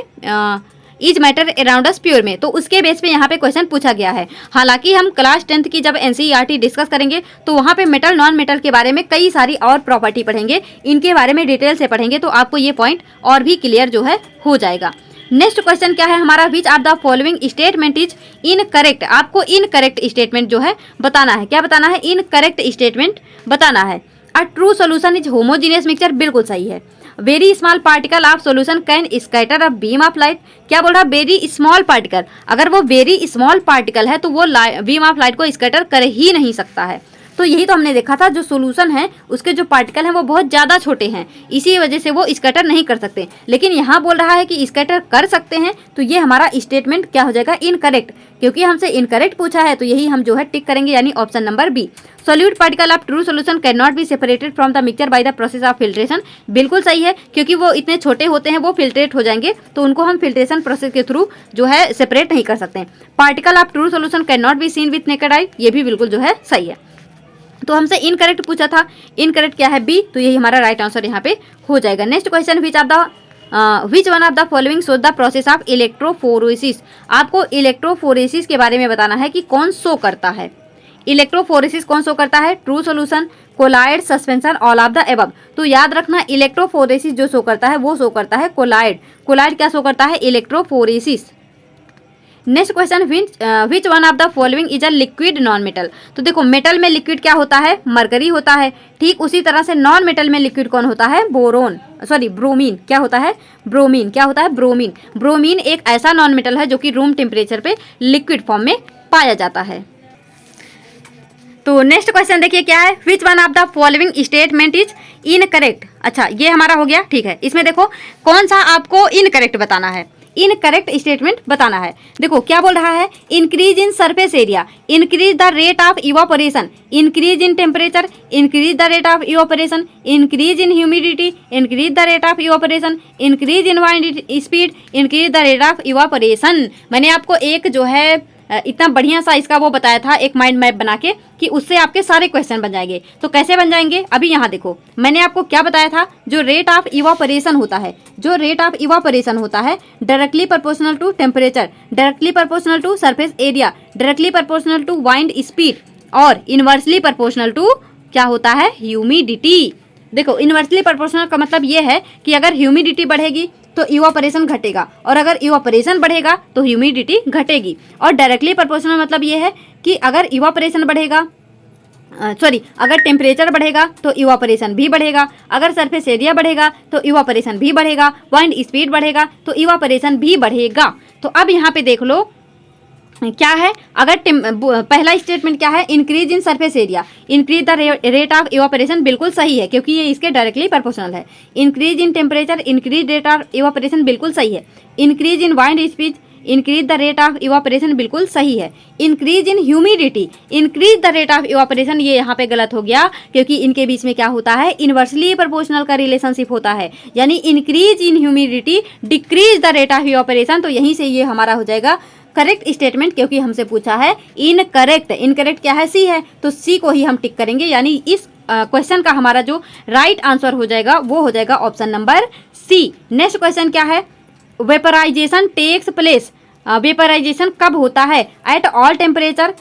is matter around us pure में। तो उसके बेस पे यहाँ पे क्वेश्चन पूछा गया है। हालांकि हम क्लास 10th की जब एनसीईआरटी डिस्कस करेंगे तो वहाँ पे मेटल नॉन मेटल के बारे में कई सारी और प्रॉपर्टी पढ़ेंगे, इनके बारे में डिटेल से पढ़ेंगे, तो आपको ये पॉइंट और भी क्लियर जो है हो जाएगा। नेक्स्ट क्वेश्चन क्या है हमारा, विच of the following statement is incorrect. आपको इनकरेक्ट स्टेटमेंट जो है बताना है। क्या बताना है, इनकरेक्ट स्टेटमेंट बताना है। A true solution is homogeneous mixture, बिल्कुल सही है। Very small particle of solution can scatter a beam of light. क्या बोल रहा है, वेरी स्मॉल पार्टिकल, अगर वो वेरी स्मॉल पार्टिकल है तो वो बीम ऑफ लाइट को स्कैटर कर ही नहीं सकता है। तो यही तो हमने देखा था, जो सोल्यूशन है उसके जो पार्टिकल हैं वो बहुत ज़्यादा छोटे हैं, इसी वजह से वो स्कैटर नहीं कर सकते। लेकिन यहाँ बोल रहा है कि स्कैटर कर सकते हैं, तो ये हमारा स्टेटमेंट क्या हो जाएगा, इनकरेक्ट। क्योंकि हमसे इनकरेक्ट पूछा है तो यही हम जो है टिक करेंगे, यानी option number B. Solute particle of true solution can not be separated from the mixture by the process of filtration, बिल्कुल सही है। क्योंकि वो इतने छोटे होते हैं वो फिल्ट्रेट हो जाएंगे, तो उनको हम फिल्ट्रेशन प्रोसेस के थ्रू जो है सेपरेट नहीं कर सकते। Particle of true solution can not be seen with naked eye, ये भी बिल्कुल जो है सही है। तो हमसे इनकरेक्ट पूछा था, इनकरेक्ट क्या है, बी, तो यही हमारा राइट आंसर यहाँ पे हो जाएगा। Next question, which one of the following shows the process of electrophoresis. आपको इलेक्ट्रोफोरेसिस के बारे में बताना है कि कौन शो करता है। इलेक्ट्रोफोरेसिस कौन शो करता है, true solution, colloid, suspension, all of the above. तो याद रखना, इलेक्ट्रोफोरेसिस जो शो करता है वो शो करता है कोलाइड। कोलाइड क्या शो करता है, electrophoresis. Next question, which one of the following is a liquid non metal. तो देखो मेटल में लिक्विड क्या होता है, मरकरी होता है। ठीक उसी तरह से नॉन मेटल में लिक्विड कौन होता है, ब्रोमीन। क्या होता है, ब्रोमीन। क्या होता है, ब्रोमीन। ब्रोमीन एक ऐसा नॉन मेटल है जो कि रूम टेम्परेचर पे लिक्विड फॉर्म में पाया जाता है। तो नेक्स्ट क्वेश्चन देखिए क्या है, which one of the following statement is incorrect. अच्छा ये हमारा हो गया। ठीक है, इसमें देखो कौन सा आपको इनकरेक्ट बताना है, इनकरेक्ट स्टेटमेंट बताना है। देखो क्या बोल रहा है, increase in surface area, increase the rate of evaporation, increase in temperature, increase the rate of evaporation, increase in humidity, increase the rate of evaporation, increase in wind speed, increase the rate of evaporation. मैंने आपको एक जो है इतना बढ़िया सा इसका वो बताया था, एक माइंड मैप बना के, कि उससे आपके सारे क्वेश्चन बन जाएंगे। तो कैसे बन जाएंगे, अभी यहाँ देखो मैंने आपको क्या बताया था, जो रेट ऑफ इवापोरेशन होता है, जो रेट ऑफ इवापोरेशन होता है directly proportional to temperature, directly proportional to surface area, directly proportional to wind speed और इनवर्सली प्रोपोर्शनल टू क्या होता है, ह्यूमिडिटी। देखो इनवर्सली प्रोपोर्शनल का मतलब ये है कि अगर ह्यूमिडिटी बढ़ेगी तो इवापोरेशन घटेगा, और अगर इवापोरेशन बढ़ेगा तो ह्यूमिडिटी घटेगी। और डायरेक्टली प्रोपोर्शनल मतलब ये है कि अगर इवापोरेशन बढ़ेगा, अगर टेम्परेचर बढ़ेगा तो इवापोरेशन भी बढ़ेगा, अगर सरफेस एरिया बढ़ेगा तो इवापोरेशन भी बढ़ेगा, वाइंड स्पीड बढ़ेगा तो इवापोरेशन भी बढ़ेगा। तो अब यहाँ पे देख लो क्या है, अगर पहला स्टेटमेंट क्या है, increase in surface area, increase the rate of evaporation बिल्कुल सही है क्योंकि ये इसके डायरेक्टली प्रोपोर्शनल है। Increase in temperature, increase rate of evaporation बिल्कुल सही है। Increase in wind speed, increase the rate of evaporation बिल्कुल सही है। Increase in humidity, increase the rate of evaporation, ये यहाँ पे गलत हो गया क्योंकि इनके बीच में क्या होता है, इनवर्सली प्रोपोर्शनल का रिलेशनशिप होता है, यानी increase in humidity decrease the rate of evaporation. तो यहीं से ये हमारा हो जाएगा करेक्ट स्टेटमेंट, क्योंकि हमसे पूछा है इनकरेक्ट। इनकरेक्ट क्या है, सी है, तो सी को ही हम टिक करेंगे, यानी इस क्वेश्चन का हमारा जो राइट आंसर हो जाएगा वो हो जाएगा option number C. Next question क्या है, वेपराइजेशन टेक्स प्लेस, वेपराइजेशन कब होता है, at all temperature,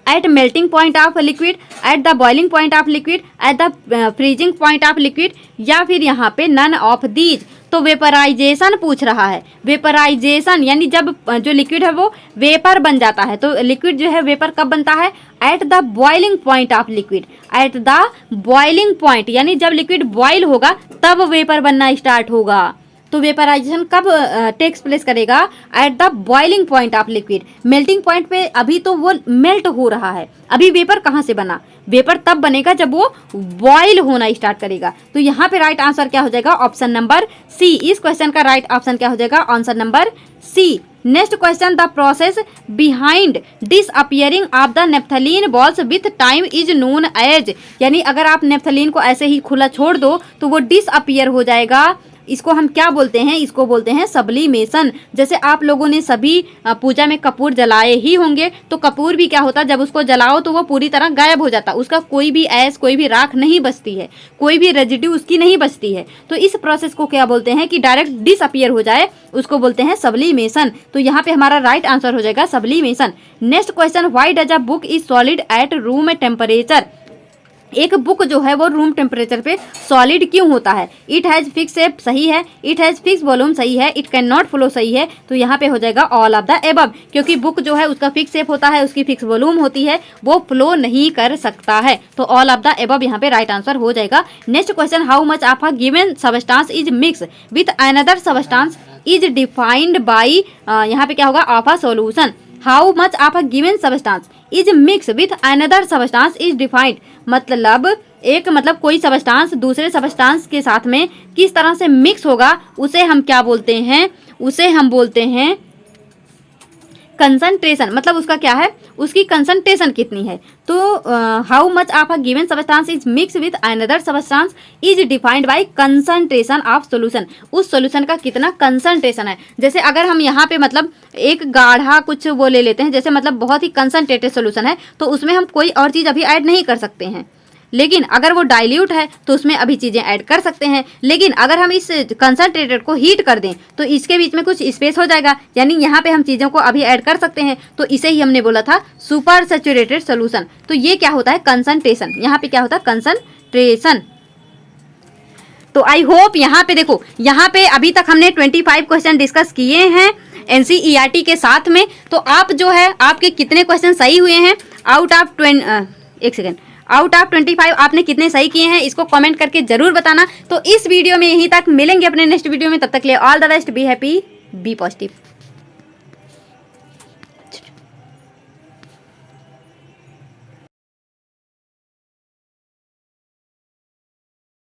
at melting point of liquid, at the boiling point of liquid, at the freezing point of liquid, या फिर यहाँ पे नन ऑफ दीज। तो वेपराइजेशन पूछ रहा है, वेपराइजेशन यानी जब जो लिक्विड है वो वेपर बन जाता है, तो लिक्विड जो है वेपर कब बनता है, eight the boiling point of liquid, at the boiling point, यानी जब लिक्विड बॉइल होगा तब वेपर बनना स्टार्ट होगा। तो वेपराइजेशन कब टेक्स प्लेस करेगा, eight the boiling point of liquid. Melting point पे अभी तो वो मेल्ट हो रहा है, अभी वेपर कहाँ से बना, वेपर तब बनेगा जब वो बॉइल होना स्टार्ट करेगा। तो यहाँ पे राइट आंसर क्या हो जाएगा, ऑप्शन नंबर सी। इस क्वेश्चन का राइट ऑप्शन क्या हो जाएगा, answer number C. Next question, the process behind disappearing of the naphthalene balls with time is known as, यानी अगर आप नेफ्थलीन को ऐसे ही खुला छोड़ दो तो वो डिसअपियर हो जाएगा। इसको हम क्या बोलते हैं, इसको बोलते हैं सब्लिमेशन। जैसे आप लोगों ने सभी पूजा में कपूर जलाए ही होंगे, तो कपूर भी क्या होता है, जब उसको जलाओ तो वो पूरी तरह गायब हो जाता, उसका कोई भी ऐश, कोई भी राख नहीं बचती है, कोई भी रेजिड्यू उसकी नहीं बचती है। तो इस प्रोसेस को क्या बोलते हैं कि डायरेक्ट डिसअपियर हो जाए, उसको बोलते हैं सब्लिमेशन। तो यहाँ पे हमारा राइट आंसर हो जाएगा sublimation. Next question, why does a book is solid at room temperature. एक बुक जो है वो रूम टेम्परेचर पे सॉलिड क्यों होता है, इट हैज़ फिक्स शेप सही है, इट हैज़ फिक्स वॉल्यूम सही है, इट कैन नॉट फ्लो सही है। तो यहाँ पे हो जाएगा ऑल ऑफ द एबव, क्योंकि बुक जो है उसका फिक्स शेप होता है, उसकी फिक्स वॉल्यूम होती है, वो फ्लो नहीं कर सकता है। तो ऑल ऑफ द एबव यहाँ पे राइट आंसर हो जाएगा। Next question, how much of a given substance is mix with another substance is defined by, यहाँ पे क्या होगा, of a solution. How much of a given substance is mix with another substance is defined, मतलब कोई substance दूसरे substance के साथ में किस तरह से मिक्स होगा, उसे हम क्या बोलते हैं, उसे हम बोलते हैं कंसंट्रेशन। मतलब उसका क्या है, उसकी कंसंट्रेशन कितनी है। तो how much of a given substance is mix with another substance is defined by concentration of solution. उस सॉल्यूशन का कितना कंसंट्रेशन है। जैसे अगर हम यहाँ पे मतलब एक गाढ़ा कुछ वो ले लेते हैं, जैसे मतलब बहुत ही कंसंट्रेटेड सॉल्यूशन है, तो उसमें हम कोई और चीज़ अभी ऐड नहीं कर सकते हैं। लेकिन अगर वो डाइल्यूट है तो उसमें अभी चीज़ें ऐड कर सकते हैं। लेकिन अगर हम इस कंसंट्रेटेड को हीट कर दें तो इसके बीच में कुछ स्पेस हो जाएगा, यानी यहाँ पे हम चीज़ों को अभी ऐड कर सकते हैं। तो इसे ही हमने बोला था सुपर सैचुरेटेड सोल्यूशन। तो ये क्या होता है, कंसंट्रेशन। यहाँ पे क्या होता है, कंसंट्रेशन। तो आई होप यहाँ पे देखो, यहाँ पे अभी तक हमने 25 क्वेश्चन डिस्कस किए हैं। NCERT के साथ में। तो आप जो है आपके कितने क्वेश्चन सही हुए हैं आउट ऑफ 25 आपने कितने सही किए हैं, इसको कमेंट करके जरूर बताना। तो इस वीडियो में यहीं तक, मिलेंगे अपने नेक्स्ट वीडियो में, तब तक के लिए all the best, be happy, be positive.